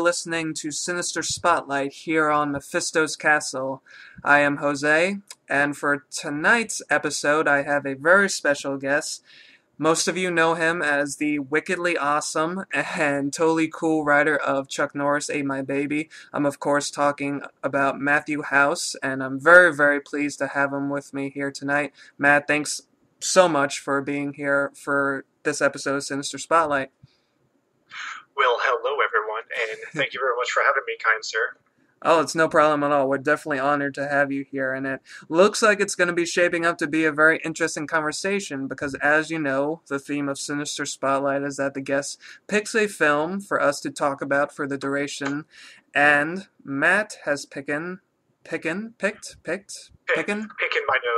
listening to Sinister Spotlight here on Mephisto's Castle. I am Jose, and for tonight's episode, I have a very special guest. Most of you know him as the wickedly awesome and totally cool writer of Chuck Norris Ate My Baby. I'm, of course, talking about Matthew House, and I'm very, very pleased to have him with me here tonight. Matt, thanks so much for being here for this episode of Sinister Spotlight. Well, hello, everyone, and thank you very much for having me, kind sir. Oh, it's no problem at all. We're definitely honored to have you here, and it looks like it's going to be shaping up to be a very interesting conversation because, as you know, the theme of Sinister Spotlight is that the guest picks a film for us to talk about for the duration, and Matt has picked my nose.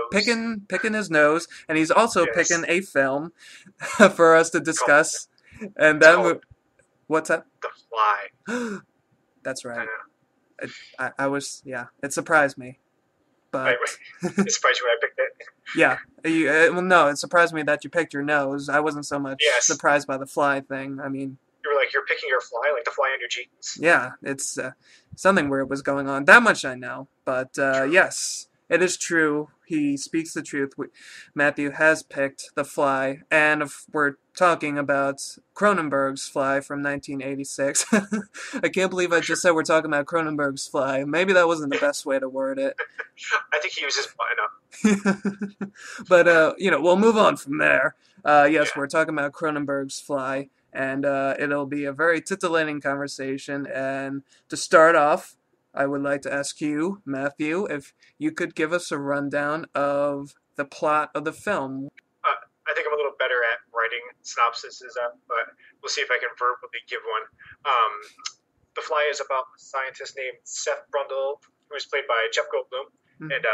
Picking his nose, and he's also Yes. picking a film for us to discuss. And that what's that? The Fly. That's I right. know. I was, yeah, it surprised me. But Wait. It surprised you when I picked it? yeah, well, no, it surprised me that you picked your nose. I wasn't so much Yes. surprised by the fly thing. I mean, You were like, you're picking your fly, like the fly on your jeans. yeah, it's something weird was going on. That much I know. But yes, it is true. He speaks the truth. Matthew has picked The Fly, and if we're talking about Cronenberg's Fly from 1986. I can't believe I just said we're talking about Cronenberg's Fly. Maybe that wasn't the best way to word it. I think he uses button up. But, we'll move on from there. Yes, Yeah. we're talking about Cronenberg's Fly, and it'll be a very titillating conversation. And to start off, I would like to ask you, Matthew, if you could give us a rundown of the plot of the film. I think I'm a little better at writing synopses, but we'll see if I can verbally give one. The Fly is about a scientist named Seth Brundle, who is played by Jeff Goldblum, Mhm. and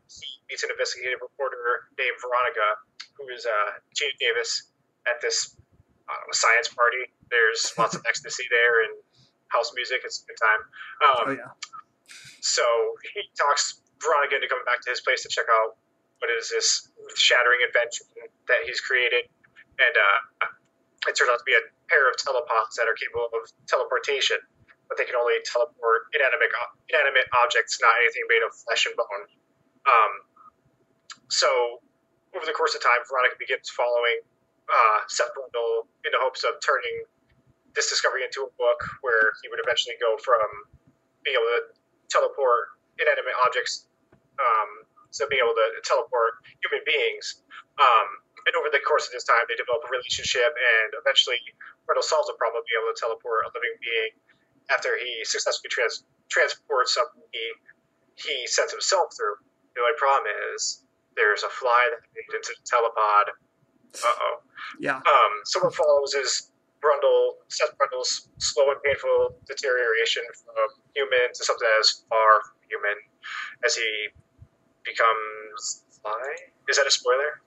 he meets an investigative reporter named Veronica, who is Gina Davis, at this science party. There's lots of ecstasy there and house music. It's a good time. Oh, yeah. So he talks Veronica into coming back to his place to check out what is this shattering invention that he's created. And it turns out to be a pair of telepods that are capable of teleportation, but they can only teleport inanimate objects, not anything made of flesh and bone. So over the course of time, Veronica begins following Seth Brundle in the hopes of turning this discovery into a book where he would eventually go from being able to teleport inanimate objects, so being able to teleport human beings. And over the course of this time, they develop a relationship, and eventually Brundle solves the problem of being able to teleport a living being after he successfully transports something he sends himself through. The only problem is there's a fly that made into the telepod. Uh-oh. Yeah. So what follows is Seth Brundle's slow and painful deterioration from human to something that is far from human as he becomes fly. Is that a spoiler?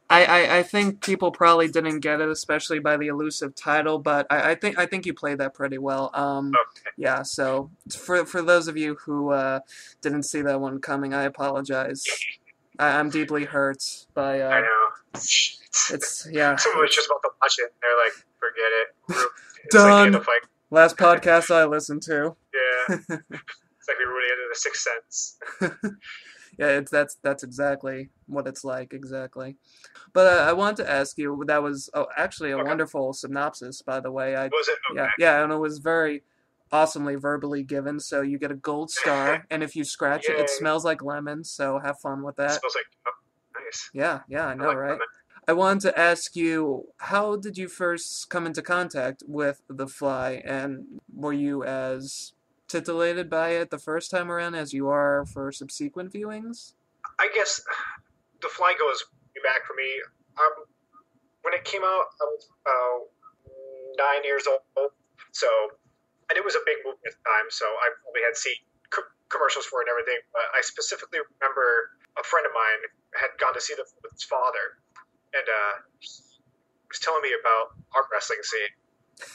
I think people probably didn't get it, especially by the elusive title, but I think you played that pretty well. Okay. Yeah, so for those of you who didn't see that one coming, I apologize. I'm deeply hurt by I know. it's yeah. Someone was just about to watch it, and they're like, forget it. It's Done. like the end of, like, Last podcast I listened to. yeah. It's like we were the end of The Sixth Sense. Yeah, that's exactly what it's like, exactly. But I wanted to ask you, that was actually a Okay. wonderful synopsis, by the way. Was it? Okay. Yeah, and it was very awesomely verbally given, so you get a gold star, and if you scratch it, Yay. it smells like lemon, so have fun with It that. smells like, oh, nice. Yeah, I know, like right? lemon. I wanted to ask you, how did you first come into contact with The Fly, and were you as titillated by it the first time around as you are for subsequent viewings? I guess The Fly goes way back for me. When it came out, I was about 9 years old, and it was a big movie at the time, so I probably had seen commercials for it and everything, but I specifically remember a friend of mine had gone to see the film with his father, and he was telling me about arm wrestling scene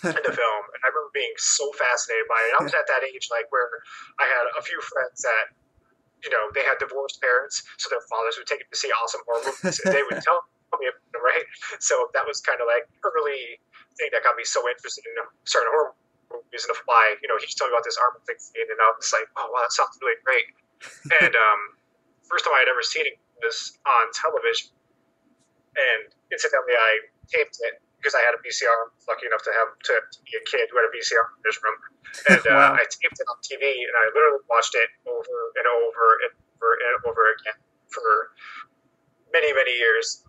in the film, and I remember being so fascinated by it. I was at that age, like, where I had a few friends that, they had divorced parents, so their fathers would take them to see awesome horror movies, and they would tell me about it, right? So that was kind of like early thing that got me so interested in certain horror movies. movies in The Fly, he's telling me about this armor thing scene, and I was like, oh wow, that sounds really great. And first time I had ever seen it was on television, and incidentally, I taped it because I had a VCR. I was lucky enough to be a kid who had a VCR in his room, and Wow. I taped it on TV, and I literally watched it over and over and over and over again for many, many years.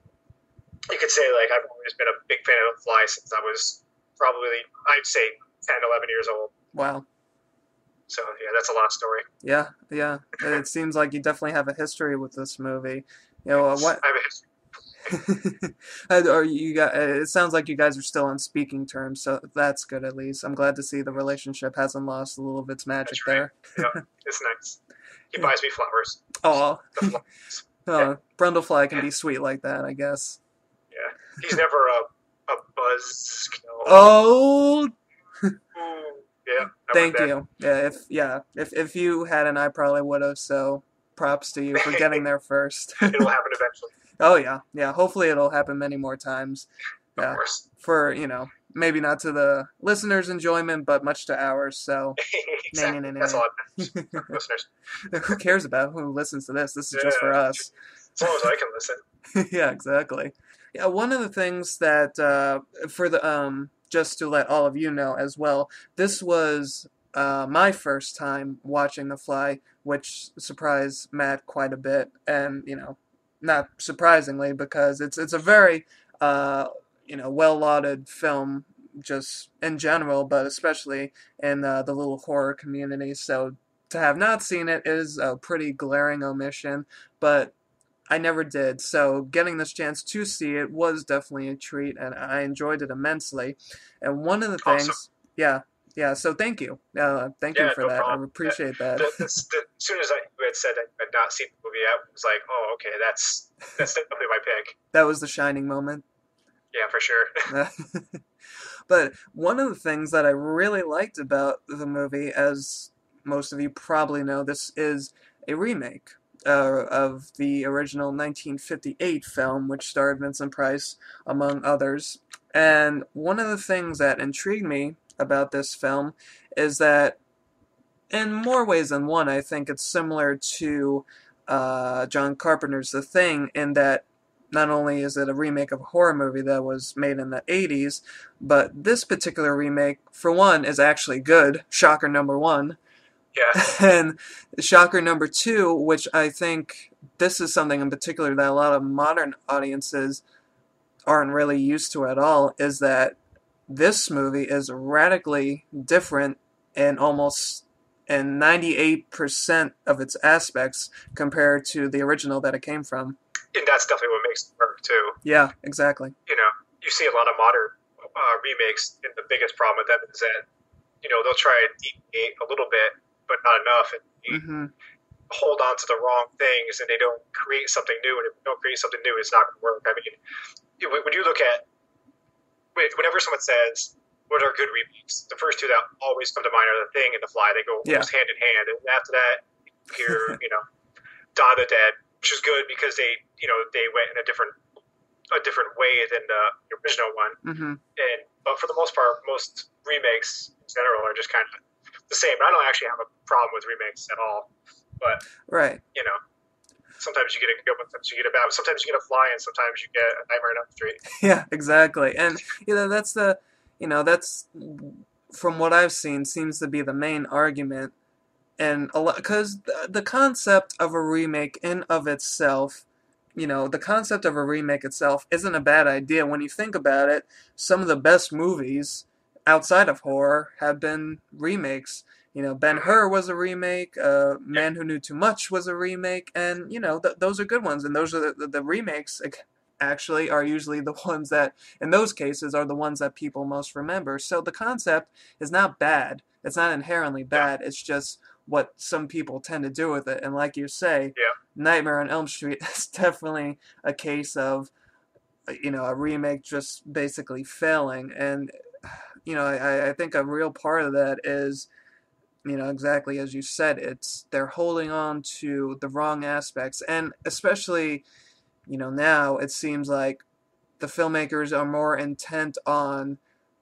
You could say like I've always been a big fan of The Fly since I was probably, I'd say, 10, 11 years old. Wow. So yeah, that's a long story. Yeah, yeah. It seems like you definitely have a history with this movie. You know, what I have a history. or you got it sounds like you guys are still on speaking terms, so that's good at least. I'm glad to see the relationship hasn't lost a little of its magic That's right. there. Yeah, it's nice. He Yeah. buys me flowers. Oh, The flowers. Yeah, Brundlefly can be sweet like that, I guess. yeah. He's never a buzzkill. Oh, Ooh, yeah, I went thank there. you. If you hadn't, I probably would have. So props to you for getting there first. It'll happen eventually, Oh yeah, yeah. Hopefully it'll happen many more times. of Yeah, course. for maybe not to the listeners' enjoyment, but much to ours. So, nah, nah, Exactly. nah, nah, That's nah. all it matters, listeners. Who cares about who listens to this? This is just for Yeah, us. as long as I can listen. Yeah, exactly. Yeah, one of the things that for the just to let all of you know as well, this was my first time watching The Fly, which surprised Matt quite a bit, and not surprisingly because it's a very well lauded film just in general, but especially in the little horror community. So to have not seen it is a pretty glaring omission, but I never did, so getting this chance to see it was definitely a treat, and I enjoyed it immensely. And one of the Awesome. things, yeah, yeah, so thank you Yeah, for no that. I problem. appreciate that. As soon as you had said I had not seen the movie, I was like, oh, okay, that's definitely my pick. That was the shining moment. Yeah, for sure. But one of the things that I really liked about the movie, as most of you probably know, this is a remake of the original 1958 film, which starred Vincent Price, among others. And one of the things that intrigued me about this film is that, in more ways than one, I think it's similar to John Carpenter's The Thing, in that not only is it a remake of a horror movie that was made in the 80s, but this particular remake, for one, is actually good. Shocker number one. Yeah, And shocker number two, which I think this is something in particular that a lot of modern audiences aren't really used to at all, is that this movie is radically different in almost in 98% of its aspects compared to the original that it came from. and that's definitely what makes it work too. Yeah, exactly. You see a lot of modern remakes, and the biggest problem with them is that they'll try to deviate a little bit, but not enough, and they Hmm. hold on to the wrong things, and they don't create something new. And if they don't create something new, it's not going to work. I mean, when you look at whenever someone says what are good remakes, the first two that always come to mind are The Thing and The Fly. They go Yeah. almost hand in hand, and after that, you're Dawn of the Dead, which is good because they went in a different way than the original one. Hmm. But for the most part, most remakes in general are just kind of the same. I don't actually have a problem with remakes at all, but Right. sometimes you get a good one, sometimes you get a bad one, sometimes you get a Fly, and sometimes you get a Nightmare on Elm Street. Yeah, exactly. And that's from what I've seen seems to be the main argument, and a lot because the concept of a remake in of itself, the concept of a remake itself isn't a bad idea when you think about it. Some of the best movies outside of horror have been remakes. Ben-Hur was a remake. Man Who Knew Too Much was a remake, and those are good ones. And those are the remakes. Actually, are usually the ones that, in those cases, are the ones that people most remember. So the concept is not bad. It's not inherently bad. It's just what some people tend to do with it. And like you say, Yeah, Nightmare on Elm Street is definitely a case of a remake just basically failing. And I think a real part of that is exactly as you said, they're holding on to the wrong aspects, and especially now it seems like the filmmakers are more intent on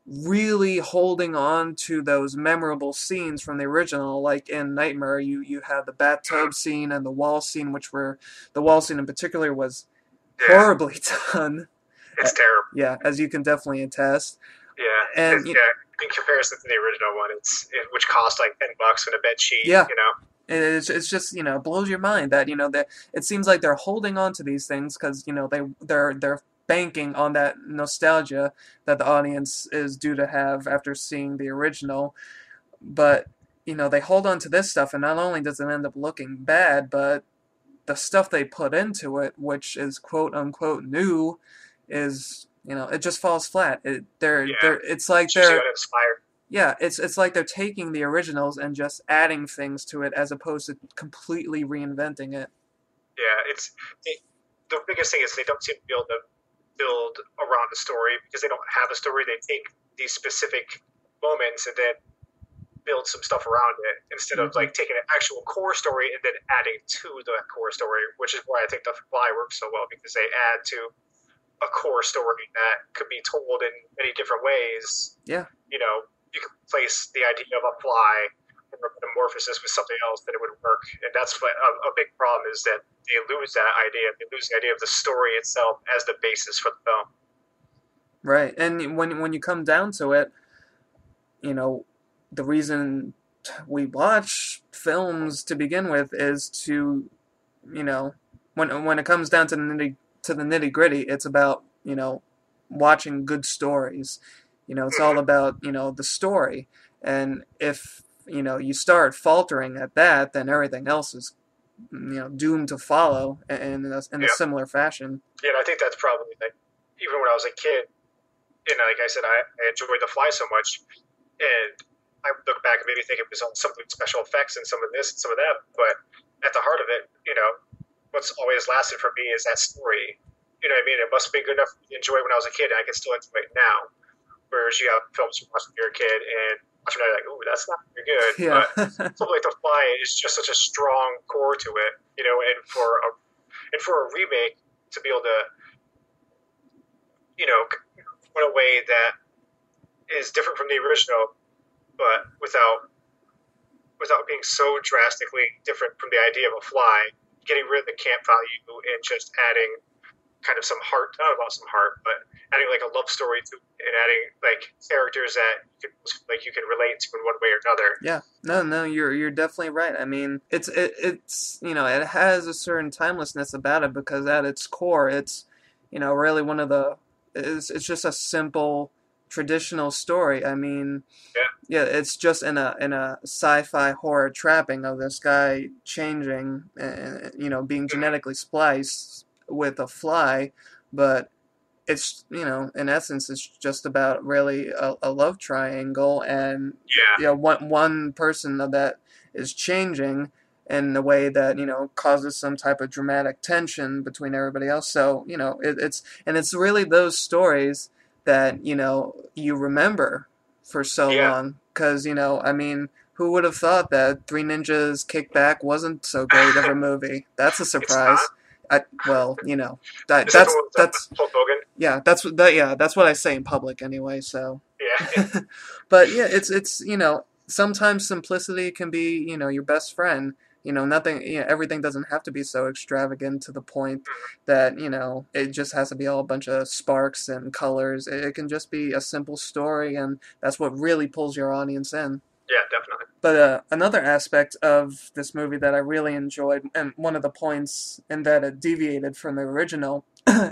really holding on to those memorable scenes from the original. Like in Nightmare, you had the bathtub scene and the wall scene, which were the wall scene in particular was Yeah, horribly done. it's terrible. Yeah, as you can definitely attest. Yeah, And yeah. In comparison to the original one, which cost like $10 and a bed sheet. yeah, You know. it's just blows your mind that that it seems like they're holding on to these things because they're banking on that nostalgia that the audience is due to have after seeing the original, but they hold on to this stuff, and not only does it end up looking bad, but the stuff they put into it, which is quote unquote new, is it just falls flat. Yeah, It's like it's usually they're uninspired. yeah, it's like they're taking the originals and just adding things to it as opposed to completely reinventing it. Yeah, the biggest thing is they don't seem to be able to build around the story because they don't have a story. They take these specific moments and then build some stuff around it instead of Hmm. like taking an actual core story and then adding to the core story, which is why I think The Fly works so well because they add to a core story that could be told in many different ways. Yeah. You know, you could place the idea of a fly or a metamorphosis with something else, that it would work. And that's what a big problem is, that they lose that idea. They lose the idea of the story itself as the basis for the film. Right. And when you come down to it, you know, the reason we watch films to begin with is to, you know, when it comes down to the nitty gritty, it's about watching good stories. It's all Mm-hmm. about the story, and if you start faltering at that, then everything else is doomed to follow in a Yeah. similar fashion. Yeah, and I think that's probably like, even when I was a kid, and like I said, I enjoyed The Fly so much, and I look back and maybe think it was on some special effects and some of this and some of that, but at the heart of it, what's always lasted for me is that story. You know what I mean? It must have been good enough to enjoy when I was a kid, and I can still enjoy it now. Whereas you have films you watch when you're a kid, and watching it, like, ooh, that's not very good. Yeah. But something like The Fly is just such a strong core to it, and for a remake to be able to, in a way that is different from the original, but without being so drastically different from the idea of a fly, getting rid of the camp value and just adding kind of some heart, not about some heart, but adding like a love story to it, and adding like characters that you can relate to in one way or another. Yeah, no, you're definitely right. I mean, it's it has a certain timelessness about it because at its core, it's really one of the it's just a simple traditional story. I mean, Yeah, yeah, it's just in a sci-fi horror trapping of this guy changing, and being mm-hmm. genetically spliced with a fly, but it's in essence it's just about really a love triangle, and Yeah, one person of that is changing in a way that causes some type of dramatic tension between everybody else. So it's really those stories that you remember for so yeah. long, because I mean, who would have thought that Three Ninjas Kick Back wasn't so great of a movie? That's a It's not. surprise. Well, that Is that the that's one with that's Hulk Hogan? yeah, that's what I say in public anyway, so. Yeah, But yeah, it's sometimes simplicity can be, your best friend. Nothing, everything doesn't have to be so extravagant to the point that, it just has to be all a bunch of sparks and colors. It can just be a simple story, and that's what really pulls your audience in. yeah, definitely. But another aspect of this movie that I really enjoyed, and one of the points in that it deviated from the original,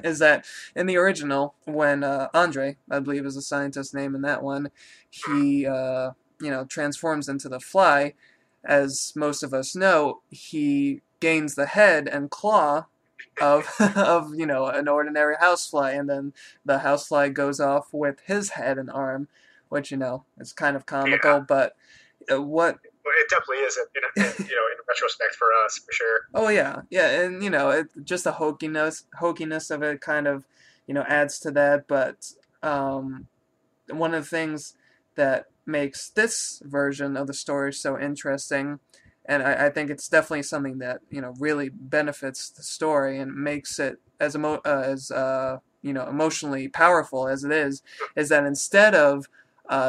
is that in the original, when Andre, I believe is the scientist's name in that one, he transforms into the fly. As most of us know, he gains the head and claw of of an ordinary housefly, and then the housefly goes off with his head and arm, which is kind of Yeah, comical, but what but it definitely is in retrospect for us for sure. oh yeah, yeah, and just the hokiness of it kind of adds to that. But one of the things that makes this version of the story so interesting, and I think it's definitely something that really benefits the story and makes it as emotionally powerful as it is that instead of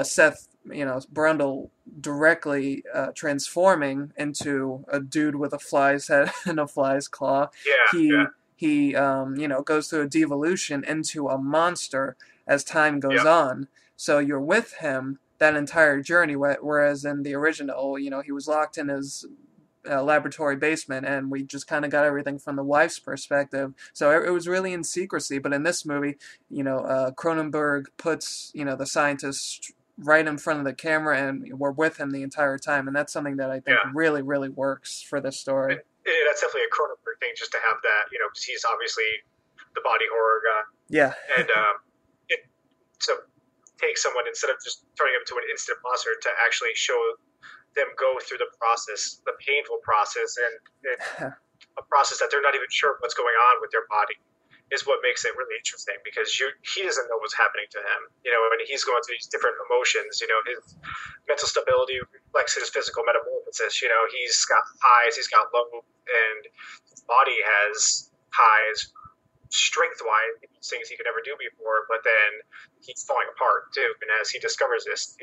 Seth, Brundle directly transforming into a dude with a fly's head and a fly's claw, Yeah, yeah, he goes through a devolution into a monster as time goes yep. on. So you're with him that entire journey, whereas in the original, he was locked in his laboratory basement, and we just kind of got everything from the wife's perspective. So it was really in secrecy. But in this movie, Cronenberg puts the scientist right in front of the camera, and we're with him the entire time, and that's something that I think Yeah. really, really works for this story. That's definitely a Cronenberg thing, just to have that, because he's obviously the body horror guy, Yeah. and to take someone instead of just turning them into an instant monster to actually show them go through the process, the painful process, and a process that they're not even sure what's going on with their body, is what makes it really interesting, because he doesn't know what's happening to him, and he's going through these different emotions. His mental stability reflects his physical metamorphosis. He's got highs, he's got lows, and his body has highs strength-wise, things he could never do before, but then he's falling apart too. And as he discovers this,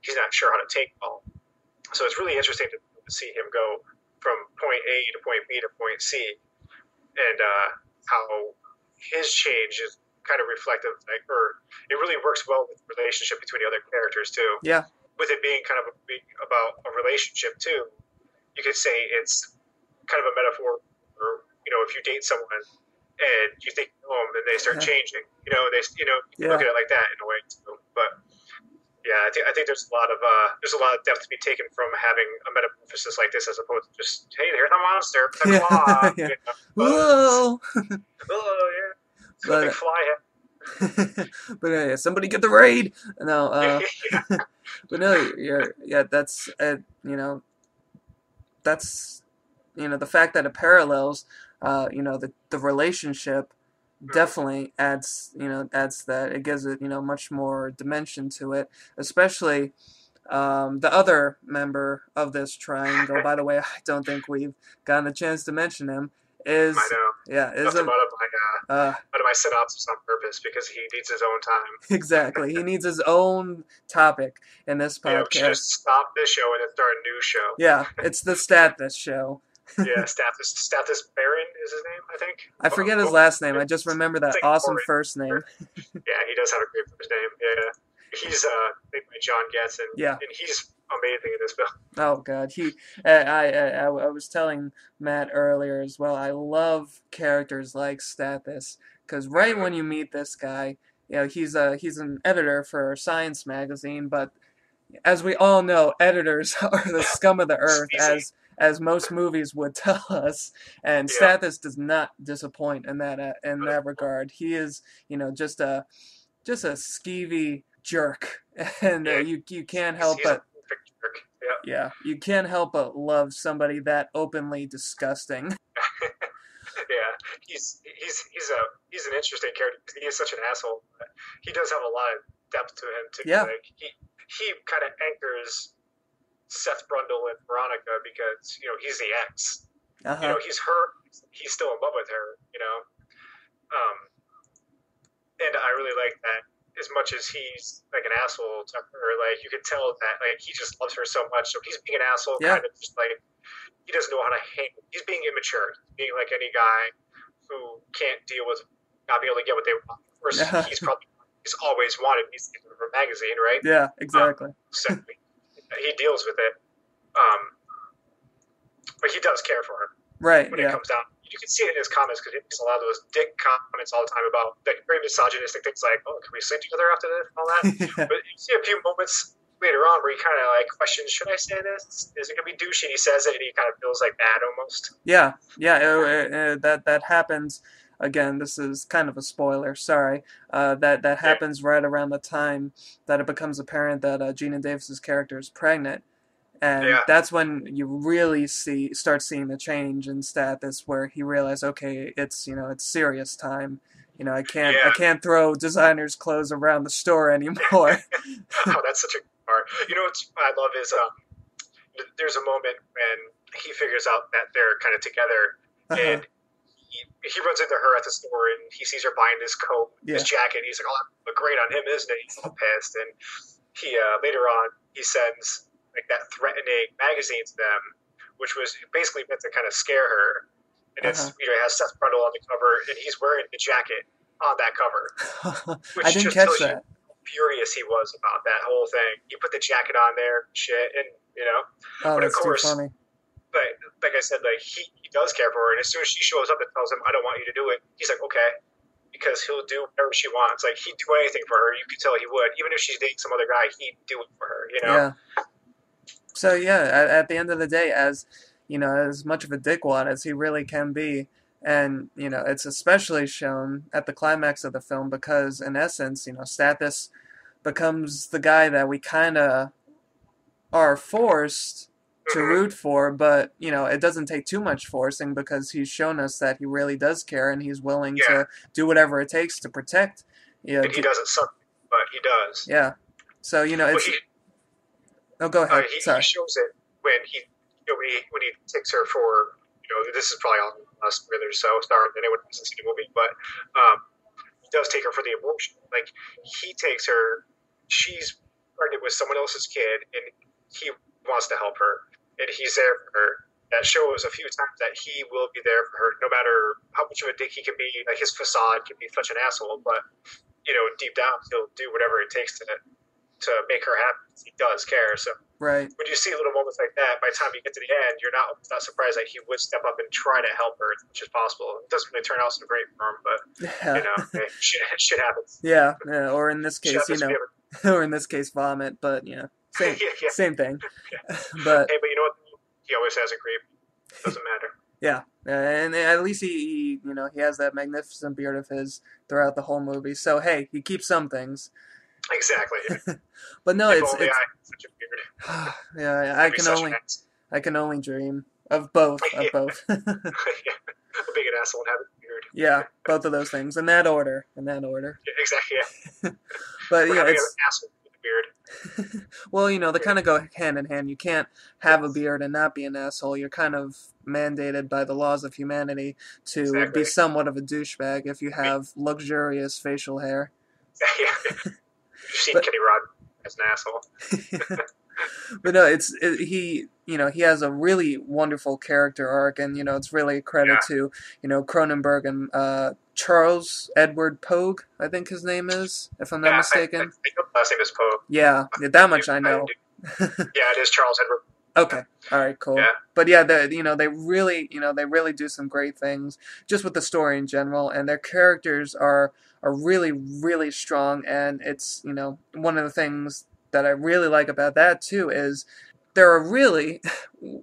he's not sure how to take it all. So it's really interesting to see him go from point A to point B to point C, and how his change is kind of reflective, or it really works well with the relationship between the other characters too. Yeah. With it being kind of about a relationship too, you could say it's kind of a metaphor for, if you date someone and you think you know them and they start changing, they look at it like that in a way too. But yeah, I think there's a lot of depth to be taken from having a metamorphosis like this, as opposed to just, hey, there's a monster, the claw. Yeah. Whoa. Oh yeah, it's got a big fly head. But somebody get the raid. No, but no, that's that's the fact that it parallels the relationship definitely adds that, it gives it much more dimension to it, especially the other member of this triangle. By the way, I don't think we've gotten a chance to mention him. Is I know. is him out of my synopsis on purpose, because he needs his own time. Exactly, he needs his own topic in this podcast. We should just stop this show and then start a new show. Yeah, it's the Stathis show. Yeah, Stathis Baron is his name, I think. I forget his last name. I just remember that awesome first name. Yeah, he does have a great first name. Yeah, he's played by John Getz, and he's amazing in this film. Oh God, I was telling Matt earlier as well. I love characters like Stathis, because right when you meet this guy, he's an editor for a science magazine, but as we all know, editors are the scum of the earth, as most movies would tell us. And Stathis does not disappoint in that regard. He is, just a skeevy jerk, and you can't help but. Yeah, you can't help but love somebody that openly disgusting. Yeah, he's an interesting character. He is such an asshole, but he does have a lot of depth to him too. Yeah. Like he kind of anchors Seth Brundle and Veronica, because he's the ex. Uh-huh. He's still in love with her. And I really like that. As much as he's like an asshole to her, like, you could tell that like he just loves her so much. So he's being an asshole, kind of just like he doesn't know how to hang. He's being immature, being like any guy who can't deal with not being able to get what they want. Of course, he's always wanted these things from a magazine, right? Yeah, exactly. So he deals with it, but he does care for her, right? When it comes down. You can see it in his comments, because he makes a lot of those dick comments all the time about very misogynistic things like, "Oh, can we sleep together after this?" and all that. But you see a few moments later on where he kind of like questions, "Should I say this? Is it gonna be douchey?" And he says it, and he kind of feels like bad almost. Yeah. That happens. Again, this is kind of a spoiler. Sorry. That happens right around the time that it becomes apparent that Gina Davis's character is pregnant. And that's when you really start seeing the change in Stathis, where he realized, okay, it's serious time. I can't throw designers' clothes around the store anymore. Oh, that's such a good part. What I love is there's a moment when he figures out that they're kind of together, and he runs into her at the store and he sees her buying this coat, this Yeah. jacket. He's like, "Oh, that look great on him, isn't it?" He's all pissed, and he later on he sends like that threatening magazine to them, which was basically meant to kind of scare her. And Uh it's it has Seth Brundle on the cover, and he's wearing the jacket on that cover, huh. I which didn't just catch tells you that. how furious he was about that whole thing. He put the jacket on there, shit, and Oh, but of that's too course, funny. but like I said, like he does care for her, and as soon as she shows up and tells him, "I don't want you to do it," he's like, "Okay," because he'll do whatever she wants. Like he'd do anything for her. You could tell he would, even if she's dating some other guy, he'd do it for her. Yeah. So yeah, at the end of the day, as as much of a dickwad as he really can be, and it's especially shown at the climax of the film because, in essence, Stathis becomes the guy that we kind of are forced to Mm-hmm. root for, but it doesn't take too much forcing because he's shown us that he really does care and he's willing Yeah, to do whatever it takes to protect. and he doesn't suck, but he does. Yeah. So Well, it's. Oh, go ahead. he Sorry. shows it when when he takes her for this is probably all spoilers, so sorry if anyone hasn't seen the movie, but he does take her for the abortion. Like he takes her, she's pregnant with someone else's kid, and he wants to help her, and he's there for her. That shows a few times that he will be there for her, no matter how much of a dick he can be. Like his facade can be such an asshole, but deep down he'll do whatever it takes to make her happy. He does care. So Right. when you see little moments like that, by the time you get to the end, you're not surprised that he would step up and try to help her as much as possible. It doesn't really turn out so great for him, but Yeah. hey, shit happens. Yeah. Yeah. Or in this Shit case, happens. or in this case, vomit. But same Yeah. same thing. But Hey, but you know what? He always has a creep. Doesn't matter. yeah, and at least he has that magnificent beard of his throughout the whole movie. So hey, he keeps some things. Exactly. But no, If it's only I it's had such a beard. yeah. I'd be such an ass. I can only dream of both Yeah. of both. A big asshole and have a beard. Yeah, both of those things in that order. Yeah, exactly. Yeah. But We're having an it's asshole with a beard. well, they kind of go hand in hand. You can't have a beard and not be an asshole. You're kind of mandated by the laws of humanity to be Exactly. somewhat of a douchebag if you I mean, have luxurious facial hair. yeah. You've seen But Kenny Rod as an asshole. but no, he has a really wonderful character arc, and it's really a credit Yeah. to Cronenberg and Charles Edward Pogue, I think his name is, if I'm not Yeah, I mistaken. think the last name is Poe. Yeah, that much I know. Yeah, it is Charles Edward. Okay. All right. Cool. Yeah. But yeah, they really do some great things just with the story in general, and their characters are really really strong, and it's one of the things that I really like about that too is there are really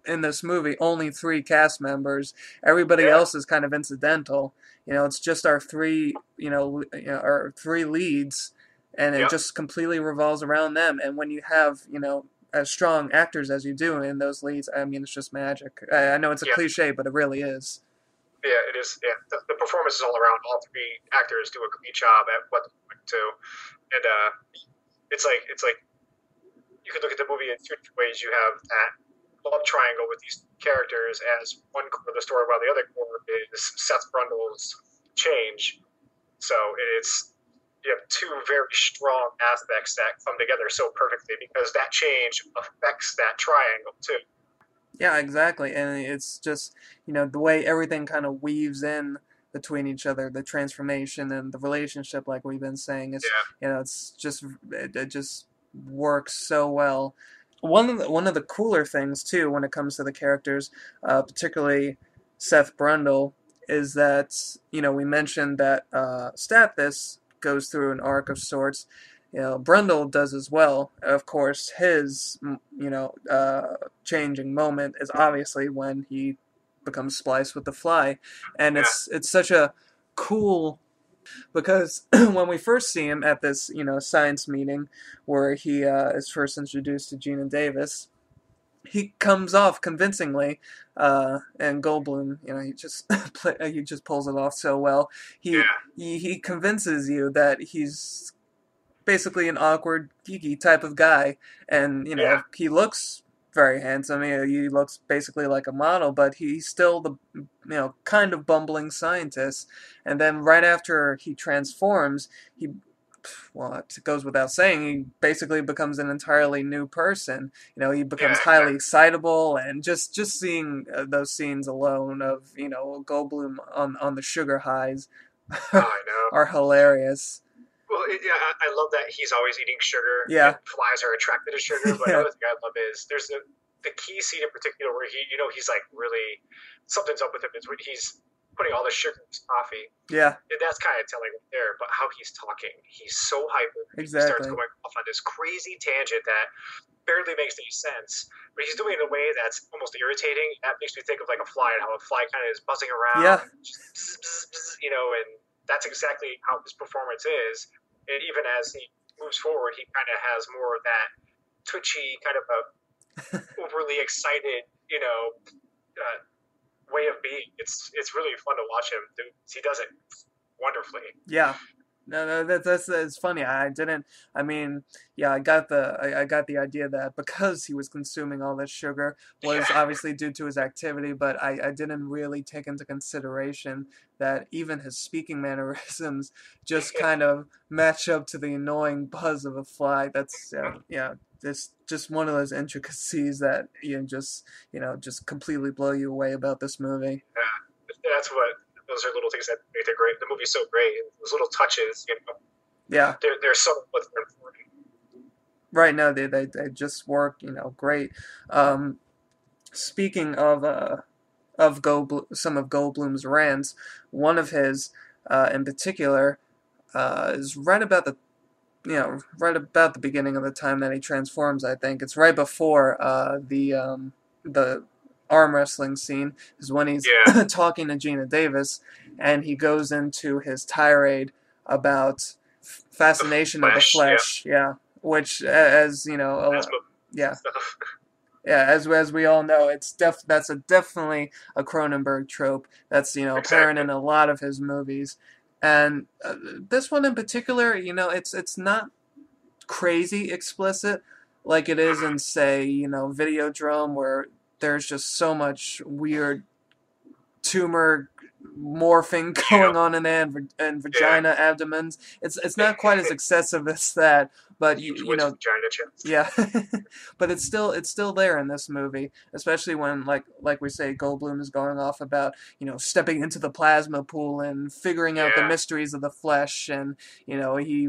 in this movie only three cast members. Everybody Yeah. else is kind of incidental. It's just our three our three leads, and it Yeah. just completely revolves around them. And when you have as strong actors as you do in those leads, I mean, it's just magic. I know it's a Yeah. cliche, but it really is. Yeah, it is. Yeah, the performances all around, all three actors do a great job at what they're doing too, and it's like you could look at the movie in two different ways. You have that love triangle with these characters as one core of the story, while the other core is Seth Brundle's change. So it's you have two very strong aspects that come together so perfectly because that change affects that triangle too. Yeah, exactly. And it's just, the way everything kind of weaves in between each other, the transformation and the relationship, like we've been saying, is, Yeah, it's just, it just works so well. One of the cooler things too, when it comes to the characters, particularly Seth Brundle, is that we mentioned that Stathis goes through an arc of sorts. Brundle does as well. Of course, his changing moment is obviously when he becomes spliced with the fly, and yeah, it's such a cool because when we first see him at this science meeting where he is first introduced to Gina Davis, he comes off convincingly, and Goldblum, he just pulls it off so well. He, yeah, he convinces you that he's basically an awkward, geeky type of guy, and yeah, he looks very handsome. He looks basically like a model, but he's still the kind of bumbling scientist. And then right after he transforms, he well, it goes without saying, he basically becomes an entirely new person. He becomes Yeah, highly excitable, and just seeing those scenes alone of Goldblum on the sugar highs I know. are hilarious. Well, yeah, I love that he's always eating sugar and Yeah, flies are attracted to sugar. But yeah, another thing I love is there's the key scene in particular where he's like really something's up with him is when he's putting all the sugar in his coffee. yeah, And that's kind of telling right there. But how he's talking, he's so hyper. He starts exactly. going off on this crazy tangent that barely makes any sense. But he's doing it in a way that's almost irritating. That makes me think of like a fly and how a fly kind of is buzzing Yeah, around, just bzz, bzz, bzz, and that's exactly how his performance is. And even as he moves forward, he kind of has more of that twitchy, kind of a overly excited, way of being. It's really fun to watch him. He does it wonderfully. yeah. No, no, that's funny. I didn't. I mean, yeah, I got the idea that because he was consuming all this sugar was Yeah, obviously due to his activity, but I didn't really take into consideration that even his speaking mannerisms just kind of match up to the annoying buzz of a fly. That's yeah, just one of those intricacies that just completely blow you away about this movie. that's what. Those are little things that make the great. The movie's so great. Those little touches, Yeah. they're so what's important. Right now, they just work, great. Um, Speaking of some of Goldblum's rants, one of his, in particular, is right about the beginning of the time that he transforms. I think it's right before the arm wrestling scene is when he's Yeah, talking to Gina Davis, and he goes into his tirade about the fascination of the flesh. Yeah, flesh. Yeah, which as that's movie yeah. stuff. Yeah, as we all know, that's definitely a Cronenberg trope. That's apparent Exactly. in a lot of his movies, and this one in particular, it's not crazy explicit like it is in, say, Videodrome, where there's just so much weird tumor morphing Yeah, going on in there, and yeah. vagina abdomens. It's not quite as excessive as that, but Huge woods vagina chest. yeah, but it's still there in this movie, especially when like we say Goldblum is going off about stepping into the plasma pool and figuring out the Yeah, mysteries of the flesh, and he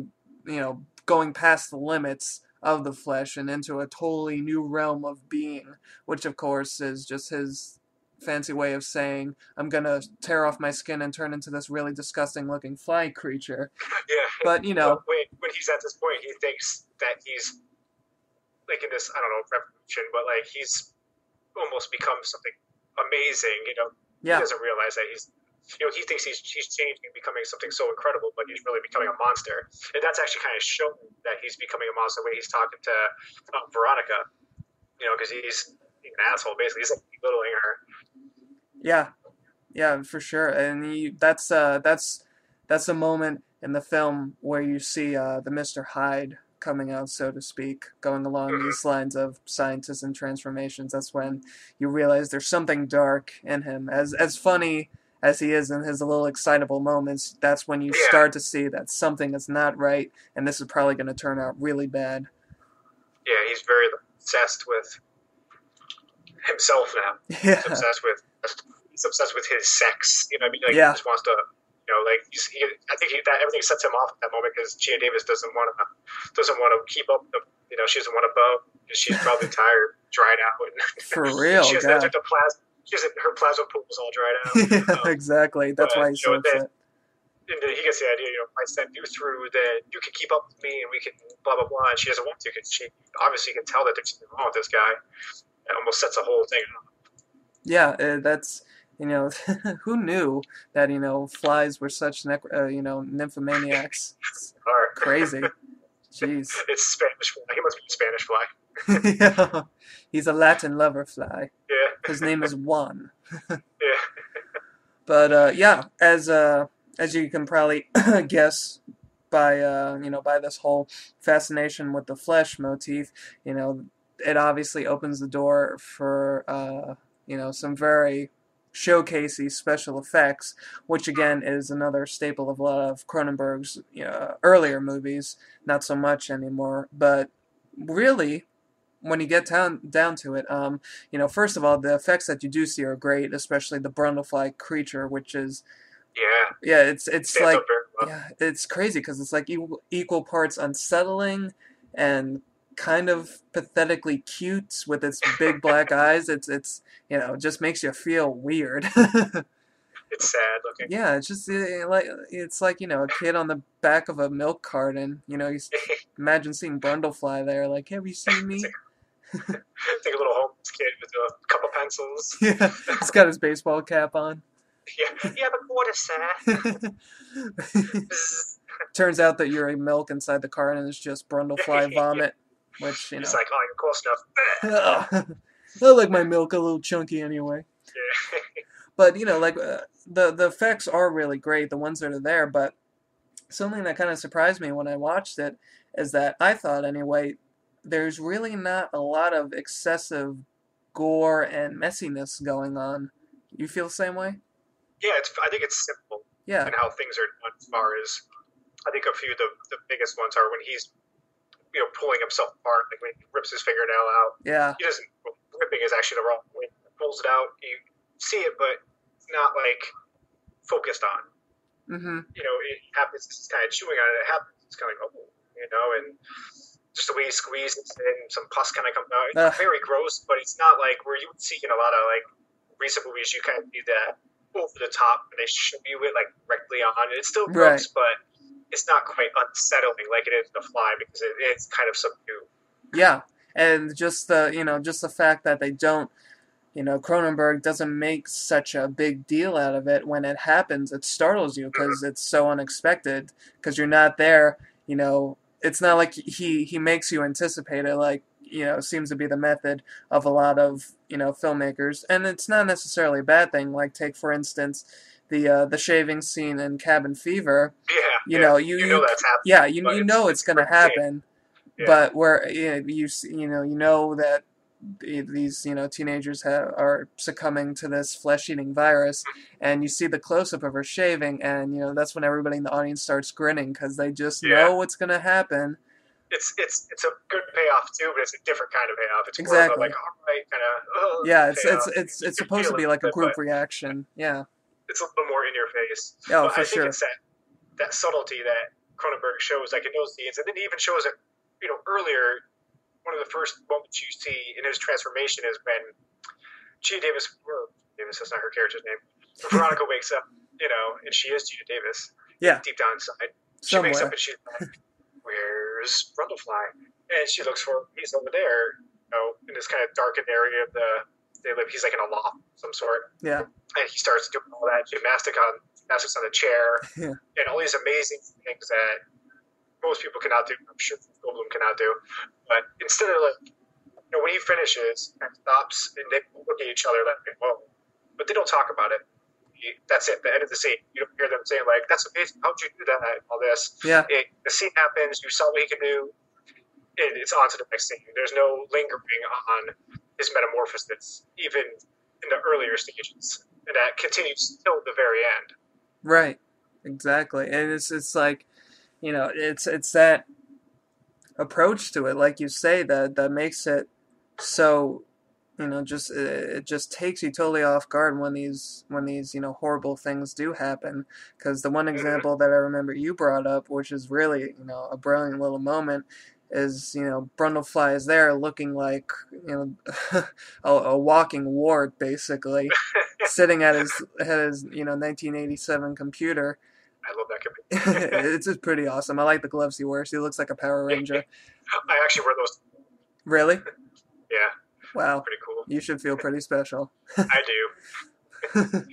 going past the limits of the flesh and into a totally new realm of being, which of course is just his fancy way of saying I'm gonna tear off my skin and turn into this really disgusting looking fly creature. yeah. But But when he's at this point, he thinks that he's like in this I don't know revolution, but like he's almost become something amazing. He yeah, doesn't realize that he thinks he's changing, becoming something so incredible, but he's really becoming a monster. And that's actually kind of shown that he's becoming a monster when he's talking to Veronica. Because he's an asshole. Basically, he's like belittling her. yeah, yeah, for sure. And that's a moment in the film where you see the Mr. Hyde coming out, so to speak, going along Mm-hmm. these lines of scientists and transformations. That's when you realize there's something dark in him. As funny as he is in his little excitable moments, that's when you Yeah, start to see that something is not right, and this is probably going to turn out really bad. yeah, he's very obsessed with himself now. He's Yeah, obsessed with he's obsessed with his sex. I mean, like he yeah, just wants to. Like I think that everything sets him off at that moment because Gina Davis doesn't want to keep up the. She doesn't want to bow because she's probably tired, dried out, and for real, she has God. the plasma. Her plasma pool is all dried out. Yeah, exactly. That's But why he's so then upset. and then he gets the idea. If I send you through, then you can keep up with me, and we can blah blah blah. And she doesn't want to because she obviously can tell that there's something wrong with this guy. It almost sets the whole thing up. Yeah, that's who knew that flies were such nymphomaniacs. It's crazy. Jeez. It's Spanish fly. He must be a Spanish fly. Yeah, he's a Latin lover fly. Yeah, His name is Juan. yeah, But yeah, as you can probably guess by by this whole fascination with the flesh motif, it obviously opens the door for some very showcasey special effects, which again is another staple of a lot of Cronenberg's earlier movies. Not so much anymore, but really, when you get down to it, first of all, the effects that you do see are great, especially the Brundlefly creature, which is Yeah, yeah, it's stands like up very well. yeah, it's crazy because it's like equal parts unsettling and kind of pathetically cute with its big black eyes. It's it just makes you feel weird. It's sad looking. Yeah, it's just it's like a kid on the back of a milk carton. Imagine seeing Brundlefly there. Like, have you seen It's me? like, it's like a little homeless kid with a couple pencils. Yeah, he's got his baseball cap on. Yeah, you have a quarter, sir. Turns out that you're a milk inside the carton and it's just Brundlefly vomit, which It's like, oh, you're close enough. I like my milk a little chunky anyway. Yeah. But like the effects are really great, the ones that are there. But something that kind of surprised me when I watched it is that I thought anyway, there's really not a lot of excessive gore and messiness going on. You feel the same way? Yeah, I think it's simple Yeah, and how things are done as far as I think a few of the biggest ones are when he's pulling himself apart, like when he rips his fingernail out. yeah, He doesn't ripping is actually the wrong way. He pulls it out, you see it, but it's not like focused on. mm-hmm, It happens. It's kind of chewing on it. It happens. It's kind of like and just the way he squeezes it, and some pus kind of comes out. It's very gross, but it's not like where you would see in a lot of like recent movies. You kind of do that over the top, and they show you it like directly on. It's still right, gross, but it's not quite unsettling like it is The Fly because it's kind of subdued. yeah, and just the fact that they don't. Cronenberg doesn't make such a big deal out of it. When it happens, it startles you because it's so unexpected, because you're not there. It's not like he makes you anticipate it, like, seems to be the method of a lot of, filmmakers. And it's not necessarily a bad thing. Like, take, for instance, the shaving scene in Cabin Fever. Yeah, You yeah. know, You know that's happening, yeah, you, but you know it's going to happen, yeah, but where you know that these teenagers are succumbing to this flesh-eating virus, and you see the close-up of her shaving, and that's when everybody in the audience starts grinning because they just yeah. know what's gonna happen. It's a good payoff too, but it's a different kind of payoff. It's more of a Exactly. like all right kind of Yeah, it's payoff. it's You it's can supposed to feel it be a like a bit, but group reaction. Yeah. it's a little more in your face. Oh, But for I think sure. it's that subtlety that Cronenberg shows, like in those scenes, and then he even shows it, earlier. One of the first moments you see in his transformation is when Gia Davis, or Davis, that's not her character's name. Veronica wakes up, and she is Gia Davis. Yeah. Deep down inside, she wakes up Somewhere. and she's like, "Where's Brundlefly?" And she looks for him. He's over there, in this kind of darkened area of they live. He's like in a loft of some sort, Yeah. and he starts doing all that gymnastics on the chair, Yeah. and all these amazing things that most people cannot do. I'm sure Goldblum cannot do. But instead of like, when he finishes and stops, and they look at each other like, "Whoa," but they don't talk about it. That's it. The end of the scene. You don't hear them saying like, "That's amazing. How'd you do that?" All this. Yeah. The scene happens. You saw what he can do. It's on to the next scene. There's no lingering on his metamorphosis, even in the earlier stages, and that continues till the very end. Right. Exactly. And it's like, it's that approach to it, like you say, that makes it so, just it just takes you totally off guard when these horrible things do happen. Because the one Mm-hmm. example that I remember you brought up, which is really a brilliant little moment, is Brundlefly is there looking like a walking wart, basically, sitting at his 1987 computer. I love that committee. It's just pretty awesome. I like the gloves he wears. He looks like a Power Ranger. I actually wear those. Really? Yeah, Wow. pretty cool. You should feel pretty special. I do.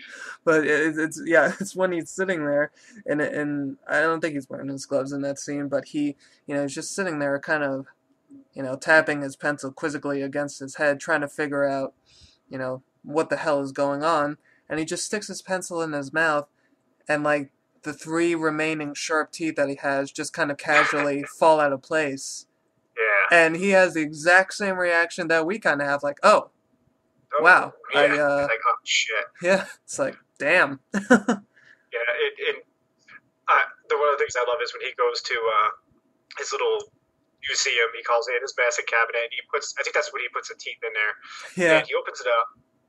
But it's when he's sitting there, and I don't think he's wearing his gloves in that scene, but he's just sitting there, kind of, tapping his pencil quizzically against his head, trying to figure out, what the hell is going on, and he just sticks his pencil in his mouth, and like the three remaining sharp teeth that he has just kind of casually fall out of place. Yeah, and he has the exact same reaction that we kind of have, like, oh, Oh wow, yeah, like oh shit. yeah, it's like, damn. Yeah, the one of the things I love is when he goes to his little museum. He calls it his medicine cabinet. And he puts, I think that's when he puts the teeth in there, and Yeah, he opens it up.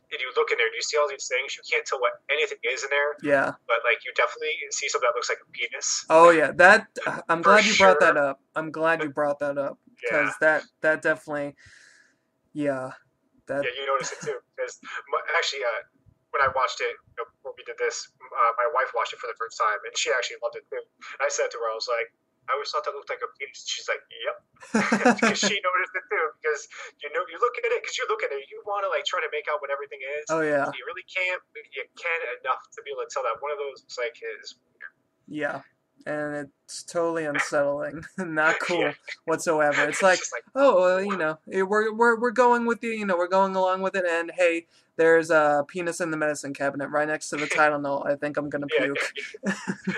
And you look in there, and you see all these things. You can't tell what anything is in there, yeah. but like you definitely see something that looks like a penis Oh yeah, that I'm for glad you brought that sure. up. I'm glad you brought that up Yeah, because that definitely, yeah, that yeah, you notice it too. Because actually, when I watched it, before we did this, my wife watched it for the first time, and she actually loved it too. And I said to her, I was like, I always thought that looked like a penis. She's like, yep, because she noticed it too. Because you look at it, because you look at it, you want to like try to make out what everything is. oh yeah, You really can't. You can't enough to be able to tell that one of those was like his. yeah, and it's totally unsettling, not Yeah, cool whatsoever. It's it's like, just like, oh, we're going with you, we're going along with it, and hey, there's a penis in the medicine cabinet right next to the title note. I think I'm gonna yeah, puke.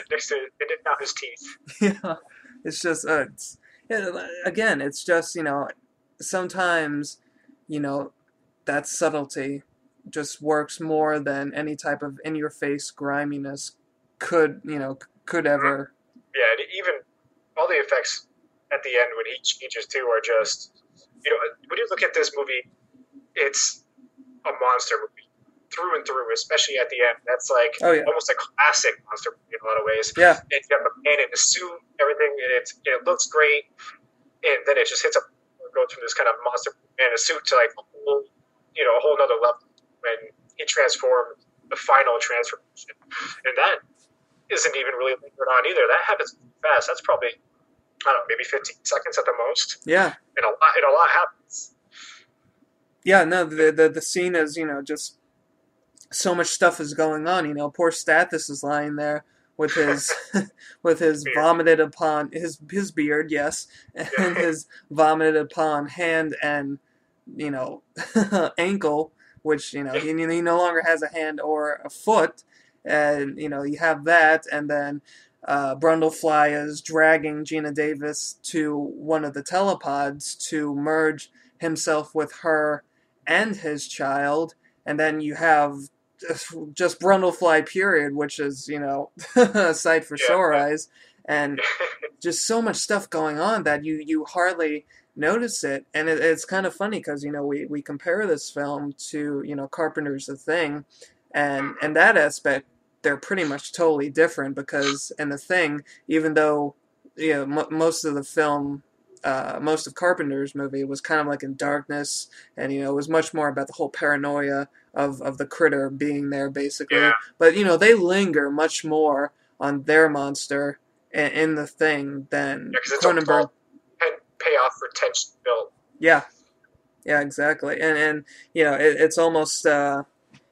next to and it not his teeth. Yeah, it's just yeah, again, it's just sometimes you know that subtlety just works more than any type of in your face griminess could Mm-hmm. ever. Yeah, and even all the effects at the end when he changes too are just when you look at this movie, it's a monster movie through and through, especially at the end. That's like Oh yeah, almost a classic monster movie in a lot of ways. yeah, And you have a man in a suit, everything, and it looks great, and then it just hits a goes from this kind of monster man in a suit to like a whole nother level when he transforms the final transformation, and that isn't even really lingered on either. That happens fast. That's probably I don't know, maybe 15 seconds at the most, yeah, and a lot happens. yeah. No, the scene is just so much stuff is going on. Poor Stathis is lying there with his with his Weird. vomited upon his beard, yes, and Yeah. his vomited upon hand and you know ankle, which he no longer has a hand or a foot, and you have that, and then Brundlefly is dragging Gina Davis to one of the telepods to merge himself with her and his child, and then you have just Brundlefly period, which is a sight for sore Yeah. eyes, and just so much stuff going on that you hardly notice it, and it's kind of funny because we compare this film to Carpenter's The Thing, and in that aspect they're pretty much totally different because in The Thing, even though most of the film. Most of Carpenter's movie was kind of like in darkness, and it was much more about the whole paranoia of the critter being there, basically. Yeah. But they linger much more on their monster in The Thing than Because it's almost Cronenberg. all payoff for tension built. Yeah, yeah, exactly. And it's almost the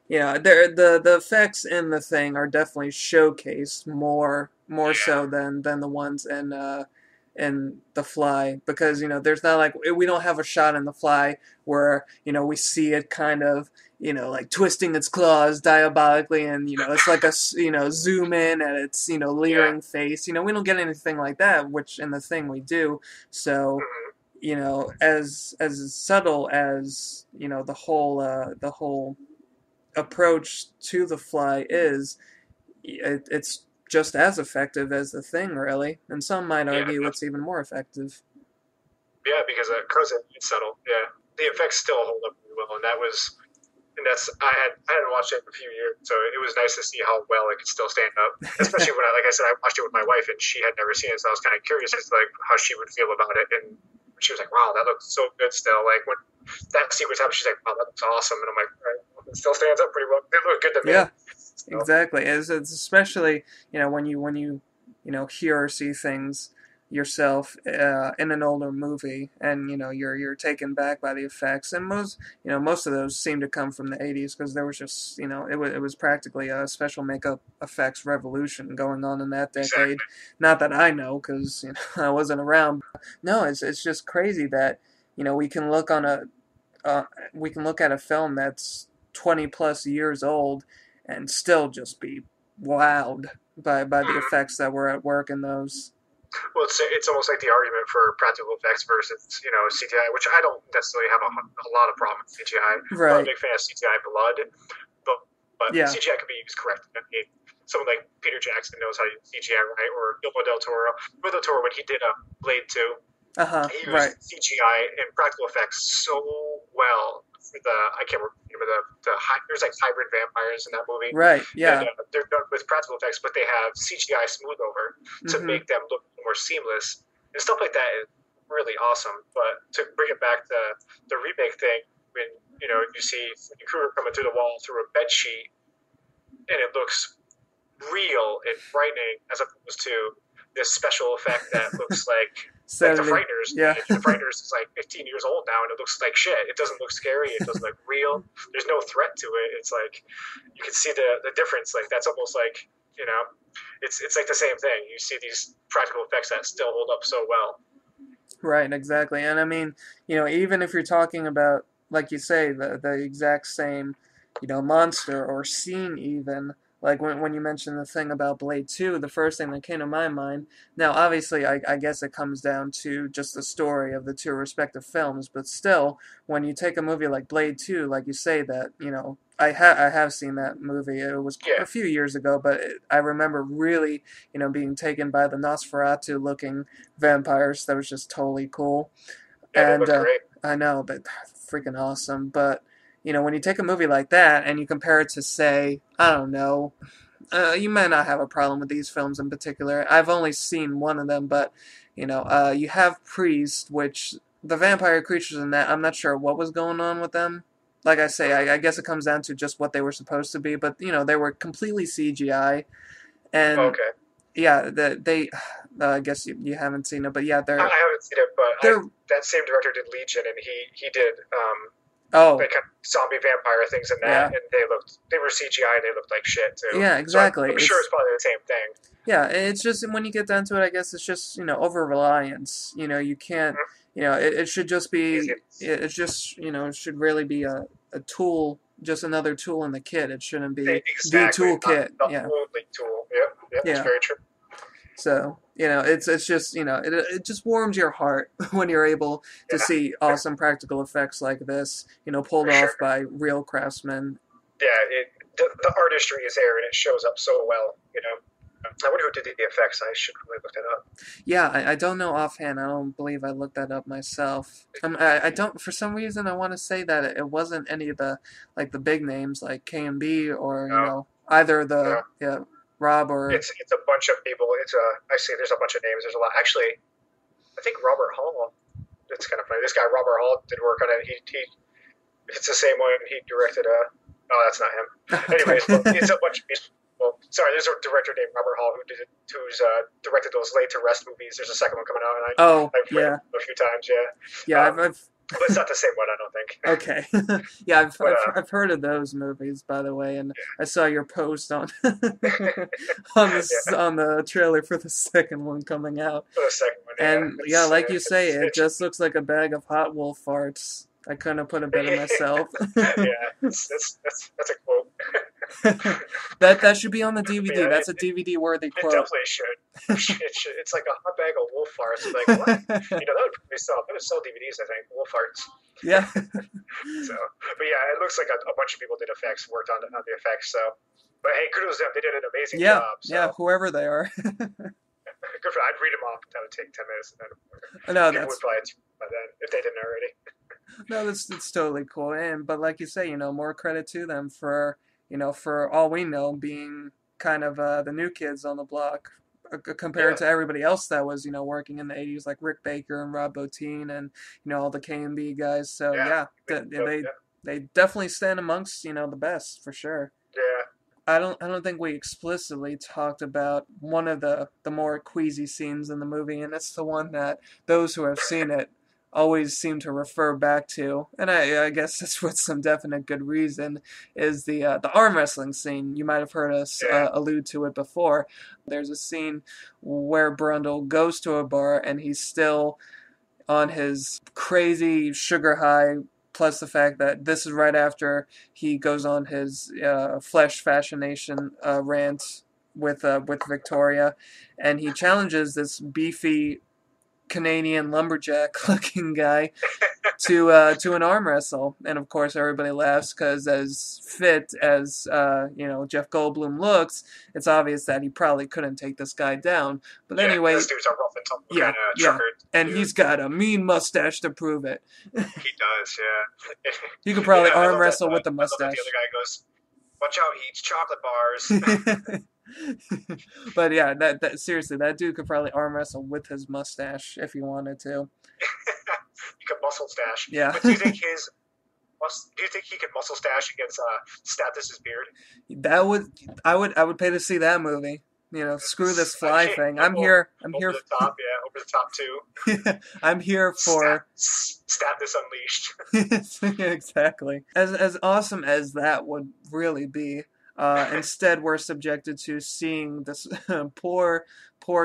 effects in The Thing are definitely showcased more Yeah. so than the ones in The Fly, because there's not like we don't have a shot in The Fly where we see it kind of like twisting its claws diabolically, and it's like a zoom in at its Yeah. leering face. We don't get anything like that, which in The Thing we do. So Mm-hmm. as subtle as the whole approach to The Fly is, it's just as effective as The Thing, really, and some might Yeah. argue it's even more effective. Yeah, because Crozen it's subtle. Yeah. The effects still hold up really well, and that's I hadn't watched it in a few years, so it was nice to see how well it could still stand up. Especially when like I said, I watched it with my wife, and she had never seen it, so I was kind of curious as to like how she would feel about it, and she was like, "Wow, that looks so good still." Like when that sequence happened, she's like, "Wow, that looks awesome," and I'm like, "All right, well, it still stands up pretty well. It looked good to me." Yeah, So, exactly. It's especially when you hear or see things yourself in an older movie, and you're taken back by the effects, and most of those seem to come from the 80s, because there was just it was practically a special makeup effects revolution going on in that decade. exactly. Not that I know, because I wasn't around. No, it's just crazy that we can look on a we can look at a film that's 20 plus years old and still just be wowed by the Mm-hmm. effects that were at work in those. Well, it's almost like the argument for practical effects versus CGI, which I don't necessarily have a lot of problem with CGI. I'm not a Right. big fan of CGI blood, but Yeah. CGI can be used correctly. I mean, someone like Peter Jackson knows how to use CGI right, or Guillermo del Toro. Guillermo del Toro, when he did Blade 2, Uh-huh. he Right. used CGI and practical effects so well for I can't remember there's like hybrid vampires in that movie, Right. and Yeah. they're done with practical effects, but they have CGI smooth over to Mm-hmm. make them look more seamless and stuff like that is really awesome. But to bring it back to the remake thing, when you see Kruger coming through the wall through a bed sheet and it looks real and frightening as opposed to this special effect that looks like the Certainly. Frighteners Yeah. did. The Frighteners is like 15 years old now, and it looks like shit. It doesn't look scary. It doesn't look real. There's no threat to it. It's like you can see the difference. Like that's almost like it's like the same thing. You see these practical effects that still hold up so well. Right, exactly. And I mean, even if you're talking about, like you say, the exact same, monster or scene even, like when you mentioned the thing about Blade 2, the first thing that came to my mind, now obviously I guess it comes down to just the story of the two respective films, but still, when you take a movie like Blade 2, like you say that, I have seen that movie. It was Yeah, a few years ago, but I remember really, being taken by the Nosferatu looking vampires. That was just totally cool. yeah, they And look great. I know, but freaking awesome. But when you take a movie like that and you compare it to, say, I don't know, you might not have a problem with these films in particular. I've only seen one of them, but you have Priest, which the vampire creatures in that, I'm not sure what was going on with them. Like I say, I guess it comes down to just what they were supposed to be, but they were completely CGI, and Okay, yeah, they. I guess you haven't seen it, but yeah, I haven't seen it, but they're that same director did Legion, and he did oh like kind of zombie vampire things in that, yeah, and they were CGI and they looked like shit too. yeah, So exactly. I'm sure It's it's probably the same thing. Yeah, it's just when you get down to it, I guess it's just over reliance. You can't. Mm-hmm. It should just Easy. be. It's just it should really be a tool, just another tool in the kit. It shouldn't be the Exactly, not toolkit. the Yeah, only tool. Yep, yep, it's yeah. very true. So it's just it just warms your heart when you're able to Yeah, see awesome practical effects like this. Pulled for sure. off by real craftsmen. Yeah, the artistry is there and it shows up so well. I wonder who did the effects. I should really look that up. Yeah, I don't know offhand. I don't believe I looked that up myself. I don't. For some reason, I want to say that it wasn't any of the like the big names like K&B or No, either no, the Rob or it's a bunch of people. I see. There's a bunch of names. There's a lot. Actually, I think Robert Hall. It's kind of funny. This guy Robert Hall did work on it. He it's the same one. He directed Oh, that's not him. okay. Anyways, well, it's a bunch of people. Well, sorry, there's a director named Robert Hall who's directed those Laid to Rest movies. There's a second one coming out, and Oh I've read yeah, it a few times. Yeah, yeah. I've but it's not the same one, I don't think. okay. Yeah, But I've heard of those movies by the way, and I saw your post on yeah, on the trailer for the second one coming out. for the second one, yeah, And yeah, like you say, it it's just looks like a bag of Hot Wolf farts. I couldn't have put it better myself. yeah, that's a quote. That should be on the But DVD. yeah, That's a DVD worthy it quote. definitely should. It's like a hot bag of wolf farts. It's like what? That would probably sell. That would sell DVDs, I think. Wolf farts. Yeah. So, but yeah, it looks like a bunch of people did effects, worked on the effects. So, but hey, kudos to them. They did an amazing Yeah. job. So, Yeah. Whoever they are. good for. I'd read them off. That would take 10 minutes, and then No, people would probably by then if they didn't already. that's totally cool. But like you say, more credit to them for for all we know being kind of the new kids on the block compared Yeah, to everybody else that was working in the 80s like Rick Baker and Rob Bottin and all the K&B guys. So yeah, yeah, yeah, they definitely stand amongst the best for sure. yeah. I don't think we explicitly talked about one of the more queasy scenes in the movie, and it's the one that those who have seen it always seem to refer back to, and I guess that's with some definite good reason, is the arm wrestling scene. You might have heard us Yeah. allude to it before. There's a scene where Brundle goes to a bar and he's still on his crazy sugar high, plus the fact that this is right after he goes on his flesh fascination rant with Victoria, and he challenges this beefy Canadian lumberjack looking guy to an arm wrestle, and of course everybody laughs because as fit as Jeff Goldblum looks, it's obvious that he probably couldn't take this guy down. But Yeah, anyway, this dude's a rough and tumble yeah, kind of yeah, trucker and dude. he's got a mean mustache to prove it. He does, yeah. You could probably Yeah, arm wrestle with the I love that the other mustache. guy goes, "Watch out, he eats chocolate bars." But yeah, that seriously, that dude could probably arm wrestle with his mustache if he wanted to. He could muscle stash. Yeah. But do you think he could muscle stash against Stathis' beard? I would pay to see that movie. Screw this fly thing. I'm Over here. I'm here. the top, yeah, over the top too. I'm here for Stathis Unleashed. exactly. As awesome as that would really be. Instead, we're subjected to seeing this poor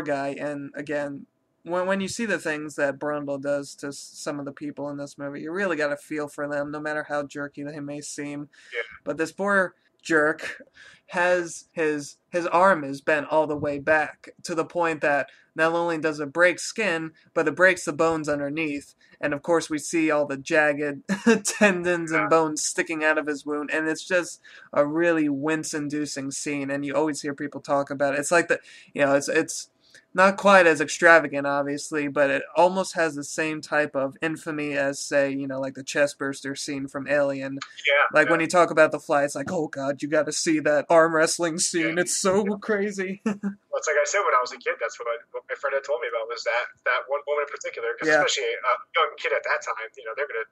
guy, and again, when you see the things that Brundle does to some of the people in this movie, you really got to feel for them, no matter how jerky they may seem. Yeah. But this poor jerk has his arm is bent all the way back to the point that not only does it break skin, but it breaks the bones underneath. And of course, we see all the jagged tendons and bones sticking out of his wound, and it's just a really wince-inducing scene. And you always hear people talk about it. It's like it's not quite as extravagant, obviously, but it almost has the same type of infamy as, say, like the chest burster scene from Alien. Yeah. Like when you talk about the fly, it's like, oh god, you got to see that arm wrestling scene. It's so crazy. Well, it's like I said when I was a kid. That's what my friend had told me about was that one woman in particular. Because especially a young kid at that time,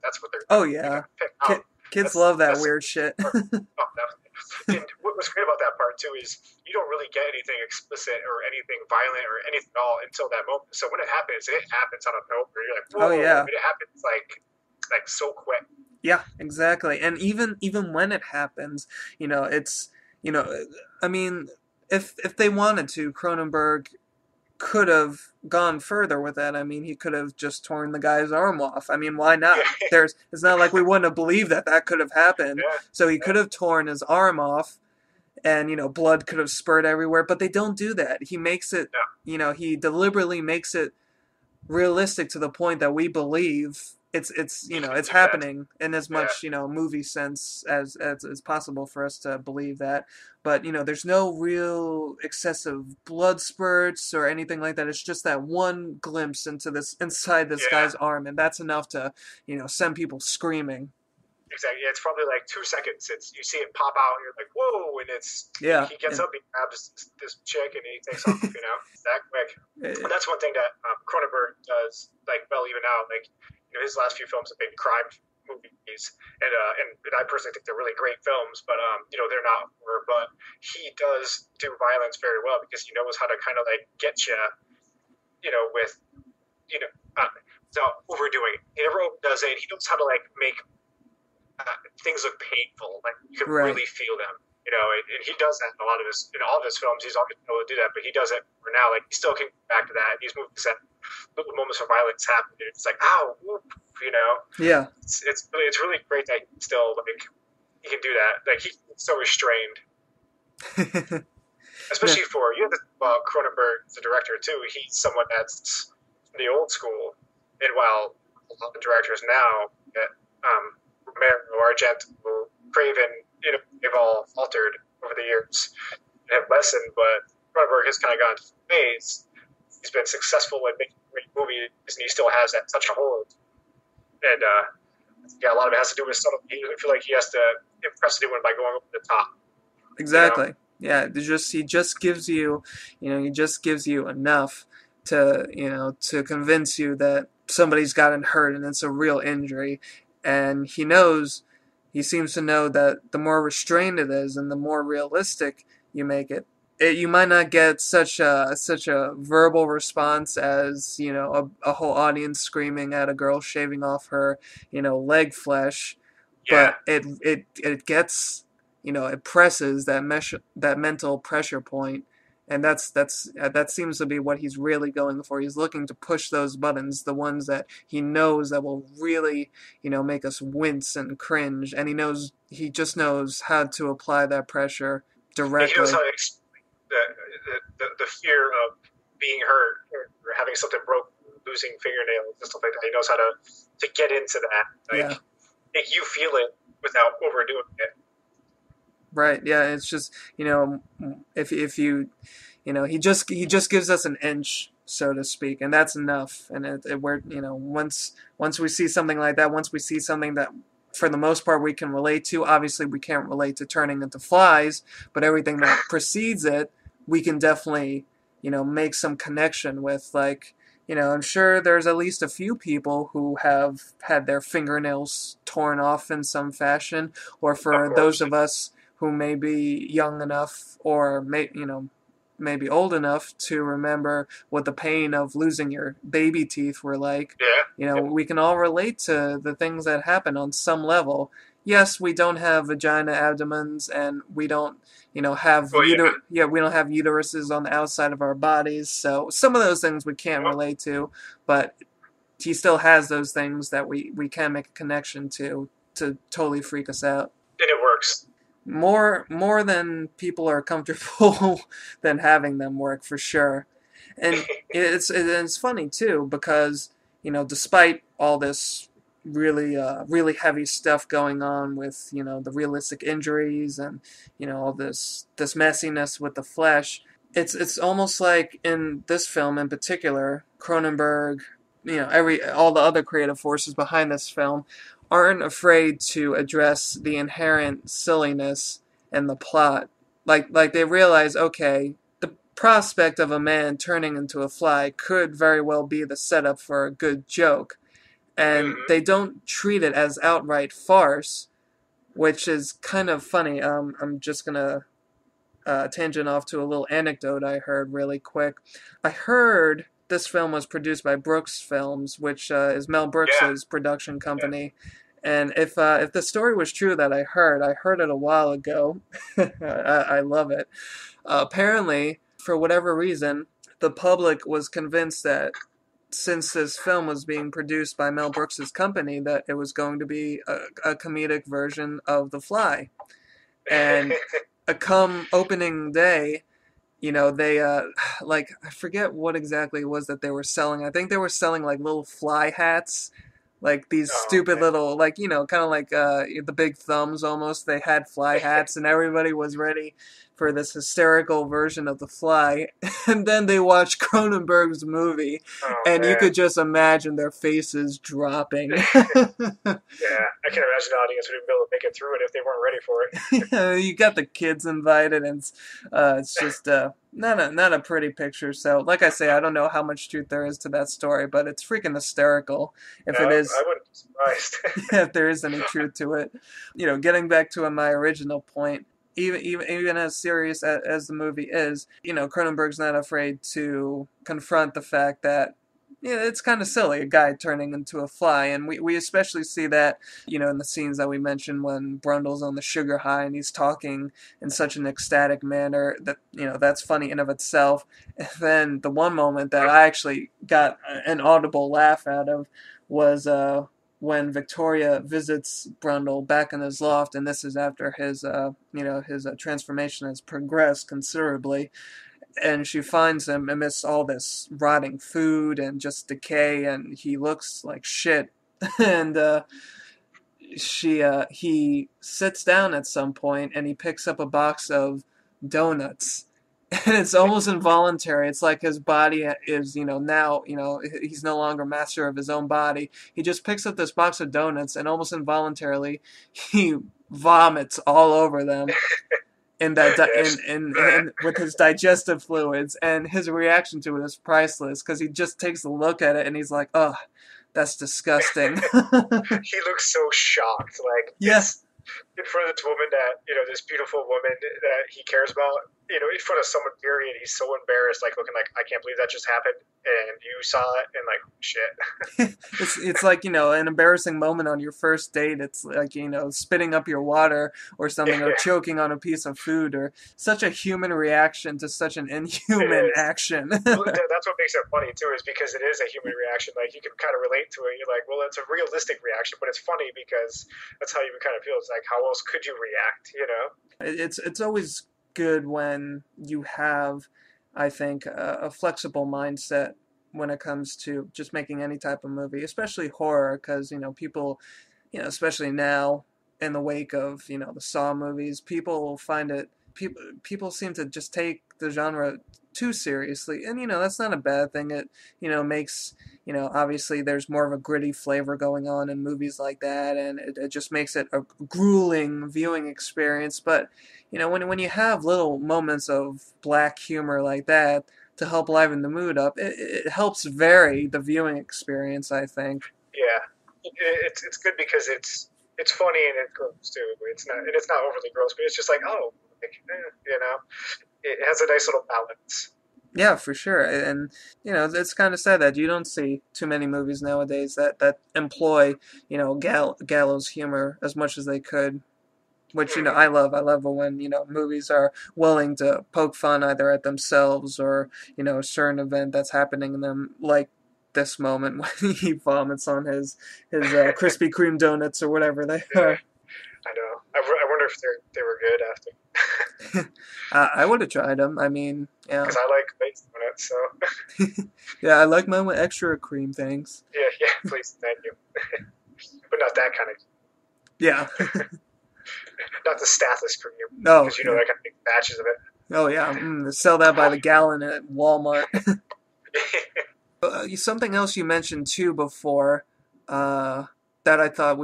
that's what they're. Oh yeah, kids love that weird shit. And what was great about that part too is you don't really get anything explicit or anything violent or anything at all until that moment. So when it happens out of nowhere. You're like, whoa, oh yeah, it happens like so quick. Yeah, exactly. And even when it happens, it's I mean, if they wanted to, Cronenberg could have gone further with that. I mean, he could have just torn the guy's arm off. I mean, why not? It's not like we wouldn't have believed that could have happened. Yeah. So he could have torn his arm off, and blood could have spurted everywhere. But they don't do that. He makes it, he deliberately makes it realistic to the point that we believe it's happening in as much movie sense as possible for us to believe that. But there's no real excessive blood spurts or anything like that. It's just that one glimpse inside this guy's arm, and that's enough to send people screaming. Exactly. Yeah, it's probably like 2 seconds. You see it pop out, and you're like, "Whoa!" And he gets up, he grabs this chick, and he takes off. That quick. And that's one thing that Cronenberg does well even now. His last few films have been crime movies, and I personally think they're really great films. But they're not. But he does do violence very well because he knows how to kind of get you, with without overdoing it. He never overdoes it. He knows how to make things look painful. You can really feel them. And he does that in all of his films. He's always been able to do that, but he does it for now. He still can get back to that. These movies that little moments of violence happen, and it's like, ow, whoop, Yeah. It's really great that he still he can do that. He's so restrained. Especially for Cronenberg, the director too. He's someone that's the old school, and while a lot of directors now, Romero, Argento, Craven, they've all altered over the years and have lessened, but Cronenberg has kind of gone through ways. He's been successful at making great movies, and he still has that such a hold. And a lot of it has to do with subtlety. I feel like he has to impress anyone by going over the top. Exactly. Yeah, he just gives you, he just gives you enough to convince you that somebody's gotten hurt and it's a real injury. And he seems to know that the more restrained it is and the more realistic you make it, you might not get such a verbal response as a whole audience screaming at a girl shaving off her leg flesh, but it gets it presses that mental pressure point. And that seems to be what he's really going for. He's looking to push those buttons, the ones that he knows that will really, make us wince and cringe. And he just knows how to apply that pressure directly. He knows how to the fear of being hurt or having something broke, losing fingernails and stuff like that. He knows how to get into that, Yeah. like make you feel it without overdoing it. Right. Yeah. It's just, if you, he just gives us an inch, so to speak, and that's enough. And we're, once we see something like that, once we see something that, for the most part, we can relate to. Obviously, we can't relate to turning into flies, but everything that precedes it, we can definitely, make some connection with. Like, I'm sure there's at least a few people who have had their fingernails torn off in some fashion, or for those of us who may be young enough or maybe old enough to remember what the pain of losing your baby teeth were like. Yeah. We can all relate to the things that happen on some level. Yes, we don't have vagina abdomens, and we don't, have Well, yeah. we don't have uteruses on the outside of our bodies. So some of those things we can't relate to, but he still has those things that we can make a connection to totally freak us out. And it works. More than people are comfortable than having them work, for sure. And it's funny too, because despite all this really heavy stuff going on with the realistic injuries and all this messiness with the flesh, it's almost like in this film in particular, Cronenberg, all the other creative forces behind this film aren't afraid to address the inherent silliness in the plot. Like they realize, okay, the prospect of a man turning into a fly could very well be the setup for a good joke. And they don't treat it as outright farce, which is kind of funny. I'm just gonna tangent off to a little anecdote I heard really quick. I heard this film was produced by Brooks Films, which is Mel Brooks's production company. Yeah. And if the story was true that I heard it a while ago. I love it. Apparently, for whatever reason, the public was convinced that since this film was being produced by Mel Brooks's company, that it was going to be a comedic version of The Fly. And come opening day, they like, I forget what exactly it was that they were selling. I think they were selling like little fly hats, like these stupid little, like, kind of like the Big Thumbs almost. They had fly hats, and everybody was ready for this hysterical version of The Fly. And then they watched Cronenberg's movie, and you could just imagine their faces dropping. Yeah, I can imagine the audience wouldn't be able to make it through it if they weren't ready for it. Yeah, you got the kids invited, and it's just not a pretty picture. So, like I say, I don't know how much truth there is to that story, but it's freaking hysterical. If it is, I wouldn't be surprised. if there is any truth to it. Getting back to my original point, even as serious as the movie is, Cronenberg's not afraid to confront the fact that it's kind of silly, a guy turning into a fly. And we especially see that, in the scenes that we mentioned when Brundle's on the sugar high and he's talking in such an ecstatic manner that, that's funny in of itself. And then the one moment that I actually got an audible laugh out of was when Victoria visits Brundle back in his loft, and this is after his transformation has progressed considerably. And she finds him amidst all this rotting food and just decay, and he looks like shit. And he sits down at some point, and he picks up a box of donuts. And it's almost involuntary. It's like his body is, now, he's no longer master of his own body. He just picks up this box of donuts, and almost involuntarily, he vomits all over them. In that in with his digestive fluids, and his reaction to it is priceless, because he just takes a look at it and he's like, "Oh, that's disgusting." He looks so shocked, like, yes, in front of this woman that this beautiful woman that he cares about, in front of someone, period. He's so embarrassed, like looking like, I can't believe that just happened, and you saw it, and like, shit. it's like, an embarrassing moment on your first date. It's like, spitting up your water or something, or choking on a piece of food, or such a human reaction to such an inhuman action. Well, that's what makes it funny too, is because it is a human reaction. Like, you can kind of relate to it. You're like, well, it's a realistic reaction, but it's funny because that's how you kind of feel. It's like, how else could you react? It's always good when you have I think, a flexible mindset when it comes to just making any type of movie, especially horror, because, people, especially now in the wake of, the Saw movies, people find it, people seem to just take the genre too seriously. And, that's not a bad thing. It, makes, obviously there's more of a gritty flavor going on in movies like that, and it just makes it a grueling viewing experience. But, when you have little moments of black humor like that to help liven the mood up, it helps vary the viewing experience, I think. Yeah, it's good because it's funny and it's gross too. It's not overly gross, but it's just like, oh, like, it has a nice little balance. Yeah, for sure. And, it's kind of sad that you don't see too many movies nowadays that employ, gallows humor as much as they could, which, Hmm. I love. I love when, movies are willing to poke fun either at themselves or, a certain event that's happening in them, like this moment when he vomits on his Krispy Kreme donuts or whatever they Yeah, are. I know. I wonder if they were good after I would have tried them. I mean, yeah. because I like baked donuts. So Yeah, I like mine with extra cream, thanks. yeah, yeah. Please, thank you. But not that kind of, Yeah. not the status cream Oh, because you know yeah. I got big batches of Oh, yeah. They sell that by the gallon at Walmart. it. Something else you mentioned too before, uh, that I thought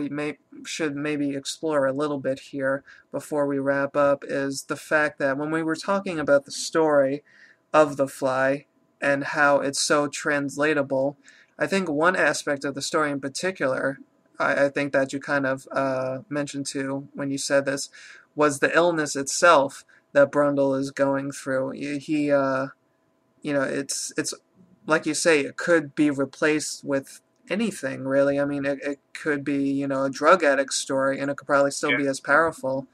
should maybe explore a little bit here before we wrap up is the fact that when we were talking about the story of The Fly and how it's so translatable, I think one aspect of the story in particular, I think that you kind of mentioned too when you said this, was the illness itself that Brundle is going through. It's like you say, it could be replaced with anything really. I mean, it could be, a drug addict story, and it could probably still Yeah. be as powerful.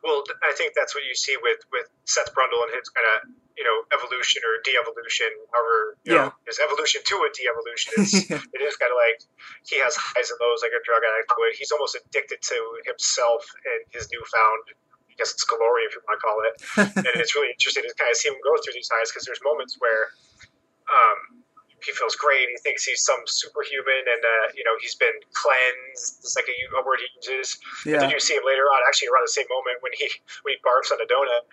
Well, I think that's what you see with Seth Brundle and his kind of evolution or de-evolution, however Yeah. his evolution to a de-evolution. It is kind of like he has highs and lows like a drug addict would. He's almost addicted to himself and his newfound, I guess it's glory if you want to call it. And it's really interesting to kind of see him go through these highs because there's moments where he feels great. He thinks he's some superhuman, and he's been cleansed. It's like a word he uses. And then Yeah. you see him later on, actually around the same moment when he barfs on a donut.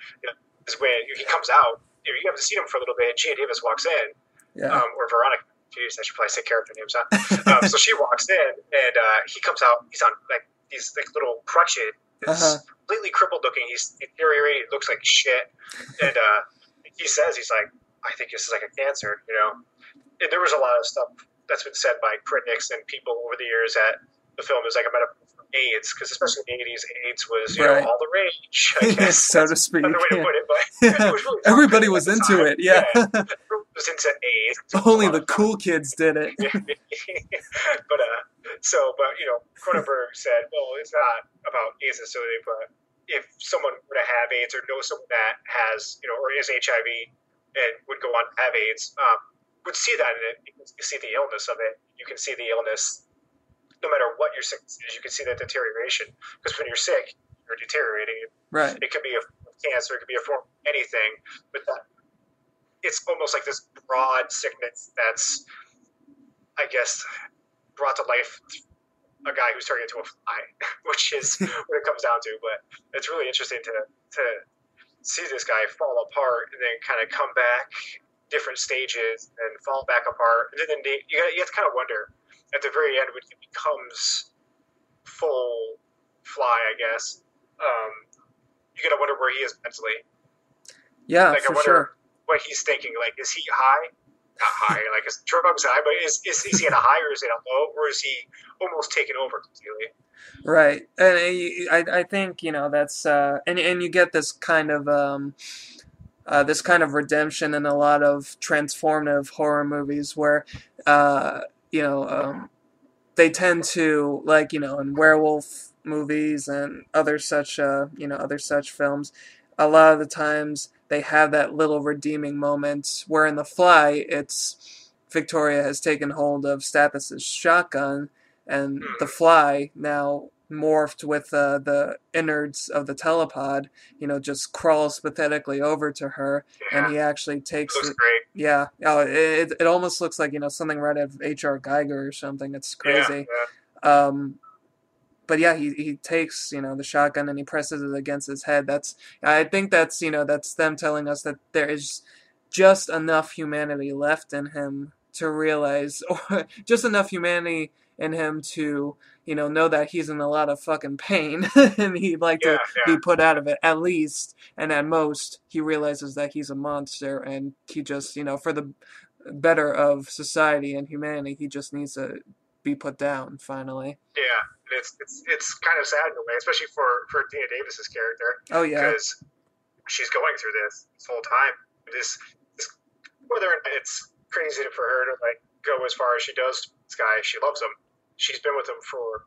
Is when he comes out. You haven't seen him for a little bit. Gia Davis walks in, Yeah. or Veronica. Jeez, I should probably say character names, huh? So she walks in, and he comes out. He's on like these like little crutches. Uh-huh. It's completely crippled looking. He's deteriorated. Looks like shit. And he says he's like, I think this is like a cancer. And there was a lot of stuff that's been said by critics and people over the years that the film is like a metaphor for AIDS, because especially in the 80s, AIDS was, Right. all the rage, I guess. So to speak. Another way to Yeah. put it, but it was really Everybody popular was at the into time. it. Yeah. Everyone was into AIDS. It was a Only lot the of fun. cool kids did it. but Cronenberg said, well, it's not about AIDS necessarily, but if someone were to have AIDS or know someone that has, or is HIV and would go on to have AIDS, would see that in it. You can see the illness of it. You can see the illness no matter what your sickness is. You can see that deterioration, because when you're sick, you're deteriorating. Right. It could be a form of cancer, it could be a form of anything, but it's almost like this broad sickness that's, I guess, brought to life a guy who's turned into a fly, which is what it comes down to. But it's really interesting to see this guy fall apart and then kind of come back different stages and fall back apart. And then you have to kind of wonder at the very end when he becomes full fly, I guess. You got to wonder where he is mentally. Yeah, Like, I for wonder sure. what he's thinking. Like, is he high? Not high, like his drugs high, but is he at a high or is it a low, or is he almost taken over completely? Right. And I think, that's and you get this kind of redemption in a lot of transformative horror movies where uh you know they tend to, like, in werewolf movies and other such films, a lot of the times they have that little redeeming moment where in The Fly it's Victoria has taken hold of Stathis's shotgun, and The Hmm. Fly now morphed with the innards of the telepod, just crawls pathetically over to her, and Yeah, he actually it takes looks the. great. Yeah, oh, it almost looks like something right out of H.R. Geiger or something. It's Yeah, crazy. yeah, Um, but yeah, he takes the shotgun and he presses it against his head. I think that's them telling us that there is just enough humanity left in him to realize, or just enough humanity in him to know that he's in a lot of fucking pain and he'd like to yeah, yeah. be put out of it at least, and at most he realizes that he's a monster and he just for the better of society and humanity he just needs to be put down finally. Yeah, and it's kind of sad in a way, especially for Dina Davis's character, Oh yeah. because she's going through this whole time. This whether or not it's crazy for her to like go as far as she does. This guy, she loves him. She's been with him for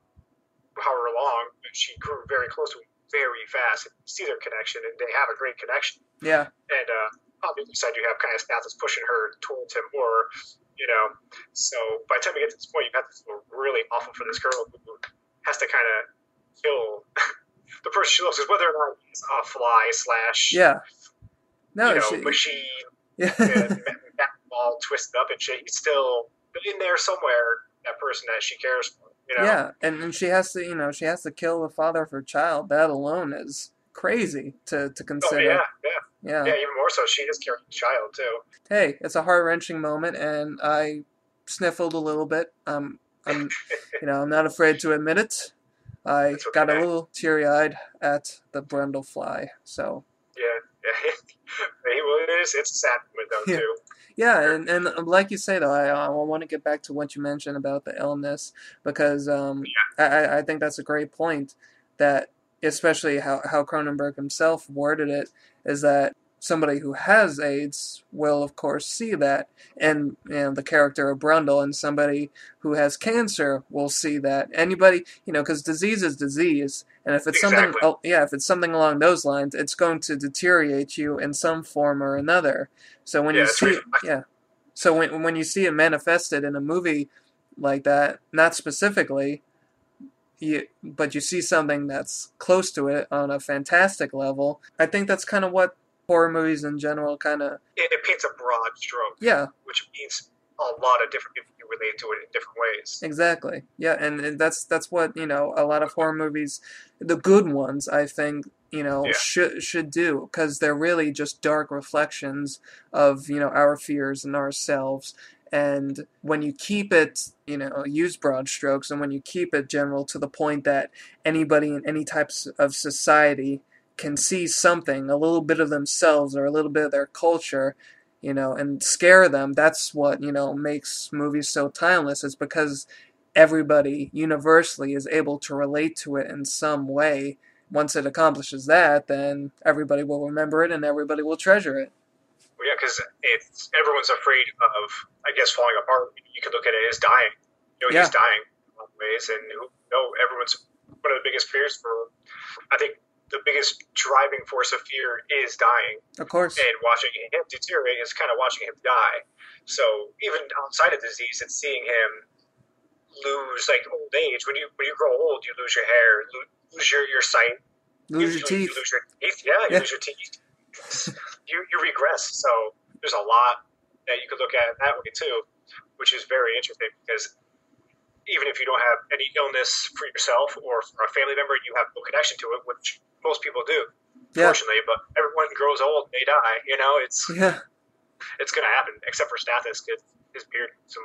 however long. But she grew very close to him very fast. And you see their connection, and they have a great connection. Yeah. And on the other side, you have kind of staff that's pushing her towards him, or you know. So by the time we get to this point, you have to feel really awful for this girl who has to kind of kill the person she loves, is whether or not he's a fly slash Yeah. No, machine yeah. and all twisted up and shit. He's still in there somewhere. That person that she cares for. Yeah, and she has to, she has to kill the father of her child. That alone is crazy to Oh consider. yeah, yeah, Yeah. yeah. Even more so, she is carrying the child too. Hey, it's a heart-wrenching moment, and I sniffled a little bit. I'm, I'm not afraid to admit it. I It's got a okay. little teary-eyed at the brundlefly. So Yeah, yeah. It's a sad moment though yeah. too. Yeah, and like you say though, I want to get back to what you mentioned about the illness because I think that's a great point. That especially how Cronenberg himself worded it is that somebody who has AIDS will of course see that, and the character of Brundle, and somebody who has cancer will see that. Anybody because disease is disease, and if it's something Exactly. if it's something along those lines, it's going to deteriorate you in some form or another. So when Yeah, you that's see right. it, yeah. So when you see it manifested in a movie like that, not specifically, but you see something that's close to it on a fantastic level, I think that's kind of what horror movies in general kind of, It paints a broad stroke, yeah, which means a lot of different people can relate to it in different ways. exactly. Yeah, and that's what, a lot of horror movies, the good ones, I think, Yeah, should do, because they're really just dark reflections of, our fears and ourselves. And when you keep it, use broad strokes, and when you keep it general to the point that anybody in any types of society can see something, a little bit of themselves or a little bit of their culture, and scare them. That's what, makes movies so timeless. It's because everybody universally is able to relate to it in some way. Once it accomplishes that, then everybody will remember it and everybody will treasure it. well, yeah, because it's everyone's afraid of, I guess, falling apart. You could look at it as dying. He's Yeah, dying in a lot of ways, and everyone's one of the biggest fears for. I think the biggest driving force of fear is dying, of course. and watching him deteriorate is kind of watching him die. So even outside of disease, it's seeing him lose like old age. When you grow old, you lose your hair, lose your sight, Lose your you teeth. lose your teeth. Yeah, you Yeah, lose your teeth. You regress. So there's a lot that you could look at that way too, which is very interesting because even if you don't have any illness for yourself or for a family member, you have no connection to it, which most people do, yeah, fortunately. But everyone grows old, they die. yeah. It's gonna happen, except for Stathis, because his beard keeps him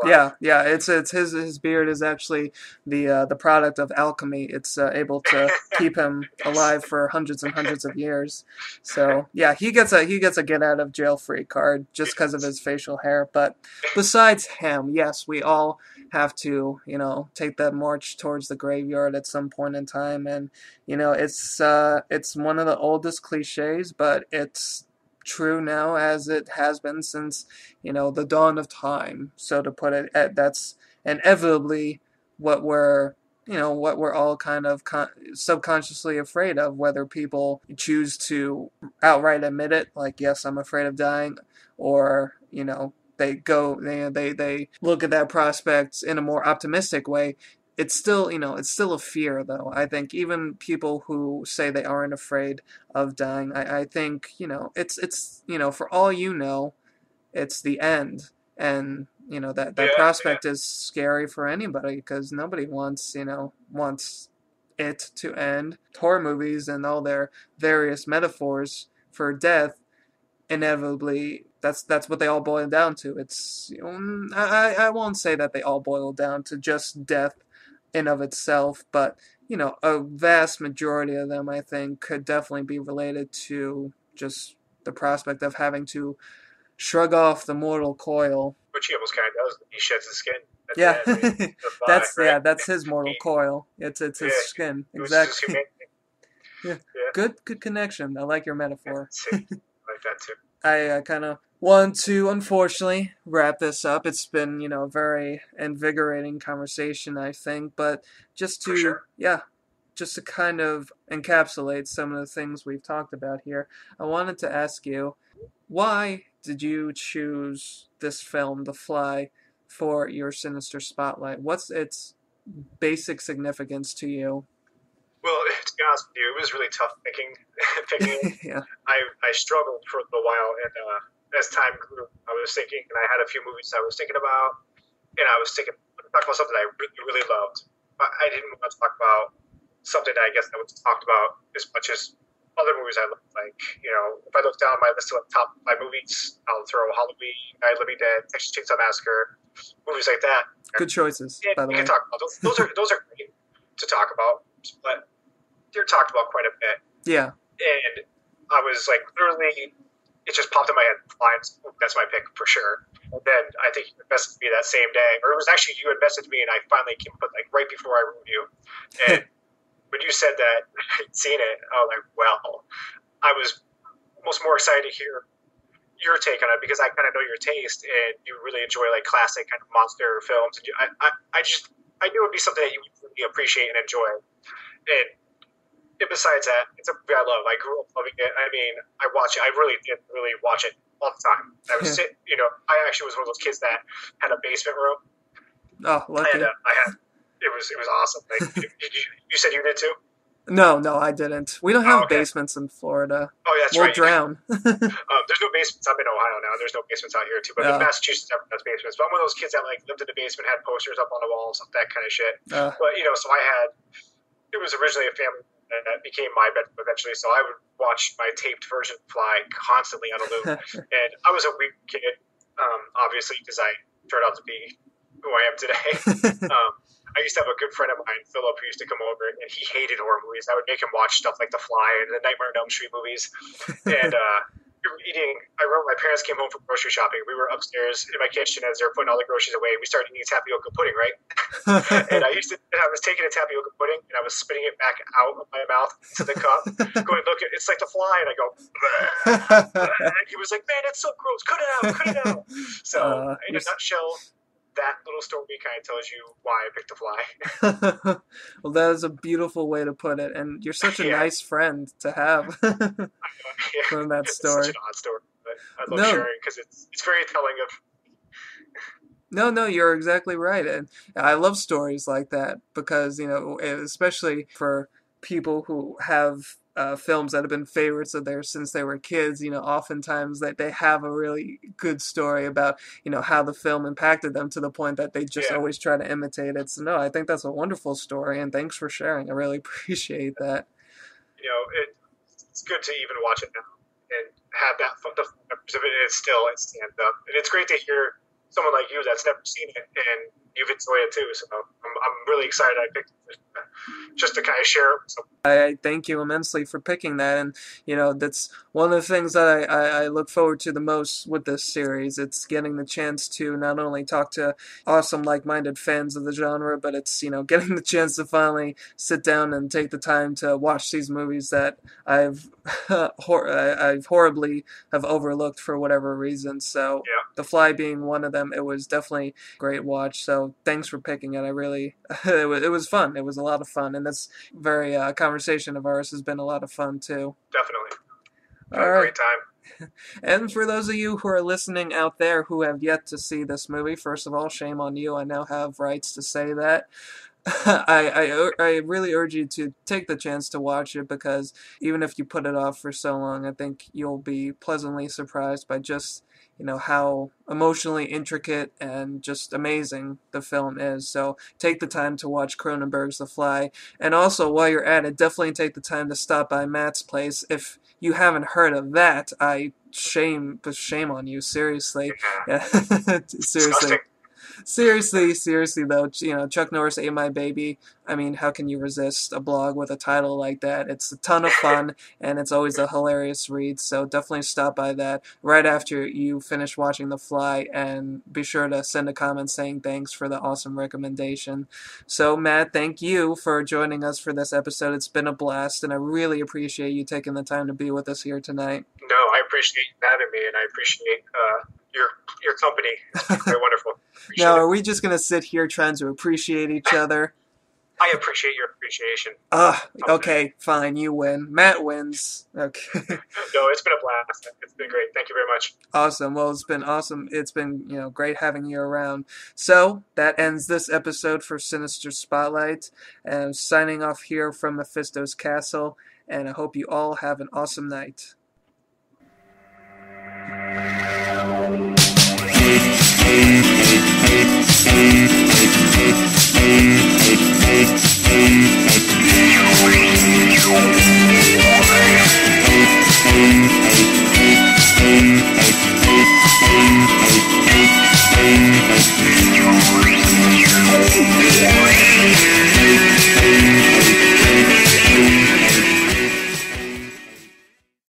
alive. Yeah. It's his beard is actually the product of alchemy. It's able to keep him Yes. alive for hundreds and hundreds of years. So yeah, he gets a get out of jail free card just because of his facial hair. But besides him, yes, we all have to take that march towards the graveyard at some point in time, and it's one of the oldest cliches, but it's true now as it has been since the dawn of time, so to put it. That's inevitably what we're all kind of subconsciously afraid of, whether people choose to outright admit it, like, yes, I'm afraid of dying, or they look at that prospect in a more optimistic way. it's still, it's still a fear, though. I think even people who say they aren't afraid of dying, I think, for all you know, it's the end. And, that Yeah, yeah. prospect is scary for anybody because nobody wants it to end. Horror movies and all their various metaphors for death, inevitably, that's what they all boil down to. It's, I won't say that they all boil down to just death in of itself, but a vast majority of them, I think, could definitely be related to just the prospect of having to shrug off the mortal coil. Which he almost kind of does. He sheds his skin at the Yeah, end when he's the fly, right? that's his mortal He, coil. It's his yeah, skin, he loses his exactly. humanity. Yeah, Yeah, good connection. I like your yeah. metaphor. See, I like that too. I kind of want to, unfortunately, wrap this up. It's been, a very invigorating conversation, I think, but just For to, sure. yeah, just to kind of encapsulate some of the things we've talked about here, I wanted to ask you, why did you choose this film, The Fly, for your Sinister Spotlight? What's its basic significance to you? Well, to be honest with you, it was really tough picking. picking. Yeah, I struggled for a little while, and as time grew, I was thinking, and I had a few movies I was thinking about, and I was thinking, talk about something I really, really loved. But I didn't want to talk about something that I guess that was talked about as much as other movies I love. Like, if I look down my list of top 5 movies, I'll throw Halloween, Night of the Living Dead, Texas Chainsaw Massacre, movies like that. good choices, And by the we can way. talk about those. Those are great to talk about, but they're talked about quite a bit. Yeah, And I was like, literally, it just popped in my head. Lions, that's my pick for sure. And then I think you had messaged me that same day, or it was actually you had messaged me, and I finally came up with like right before I wrote you. And when you said that I'd seen it, I was like, well, I was almost more excited to hear your take on it because I kind of know your taste, and you really enjoy like classic kind of monster films. And I knew it'd be something that you would really appreciate and enjoy. And besides that, it's a movie I love. I grew up loving it. I mean, I watch it. I really did really watch it all the time. I was I actually was one of those kids that had a basement room, oh, and lucky. I had it was awesome. Like, you said you did too. No, I didn't. We don't Oh, have okay. basements in Florida. Oh, yeah, that's We'll right. drown. There's no basements. I'm in Ohio now. There's no basements out here too. But in uh, Massachusetts, everyone has basements. But I'm one of those kids that like lived in the basement, had posters up on the walls, that kind of shit. uh, But so I had. It was originally a family that became my bedroom eventually. So I would watch my taped version Fly constantly on a loop. And I was a weird kid, obviously, because I turned out to be who I am today. I used to have a good friend of mine, Philip, who used to come over, and he hated horror movies. I would make him watch stuff like The Fly and the Nightmare on Elm Street movies. And we were eating. I remember my parents came home from grocery shopping. We were upstairs in my kitchen as they were putting all the groceries away. We started eating tapioca pudding, right? And I was taking a tapioca pudding and I was spitting it back out of my mouth into the cup, going, "Look, it's like The Fly," and I go, "Bleh." And he was like, "Man, it's so gross. Cut it out." So, in a nutshell, that little story kind of tells you why I picked The Fly. Well, that is a beautiful way to put it, and you're such a Yeah, nice friend to have yeah. from that It's such story. an odd story, but I love No, sharing because it's very telling of. no, you're exactly right, and I love stories like that because especially for people who have films that have been favorites of theirs since they were kids. Oftentimes that they have a really good story about how the film impacted them to the point that they just Yeah, always try to imitate it. So no, I think that's a wonderful story, and thanks for sharing. I really appreciate that. it's good to even watch it now and have that the members of it. It stands up, and it's great to hear someone like you that's never seen it and you've enjoyed it too. So I'm really excited. I picked it just to kind of share it with someone. I thank you immensely for picking that, and that's one of the things that I look forward to the most with this series. It's getting the chance to not only talk to awesome like-minded fans of the genre, but it's getting the chance to finally sit down and take the time to watch these movies that I've I've horribly have overlooked for whatever reason. So Yeah, The Fly being one of them, it was definitely a great watch. So thanks for picking it. I really it was fun. It was a lot of fun, and this very conversation of ours has been a lot of fun too. definitely. Had All a right. great time. And for those of you who are listening out there who have yet to see this movie, first of all, shame on you. I now have rights to say that. I really urge you to take the chance to watch it, because even if you put it off for so long, I think you'll be pleasantly surprised by just, how emotionally intricate and just amazing the film is. So take the time to watch Cronenberg's The Fly. And also, while you're at it, definitely take the time to stop by Matt's place. If you haven't heard of that, shame on you, seriously. Yeah, Yeah. Seriously. disgusting. Seriously though, Chuck Norris ate my baby. I mean, how can you resist a blog with a title like that? It's a ton of fun, and it's always a hilarious read. So definitely stop by that right after you finish watching The Fly, and be sure to send a comment saying thanks for the awesome recommendation. So Matt, thank you for joining us for this episode. It's been a blast, and I really appreciate you taking the time to be with us here tonight. No, I appreciate you having me, and I appreciate your company. It's been quite wonderful. Now, Appreciate it. are we just going to sit here trying to appreciate each other? I appreciate your appreciation. Okay, fine, you win. Matt wins. Okay. No, it's been a blast. It's been great. Thank you very much. Awesome. Well, it's been awesome. It's been, great having you around. So, that ends this episode for Sinister Spotlight. And I'm signing off here from Mephisto's Castle, and I hope you all have an awesome night.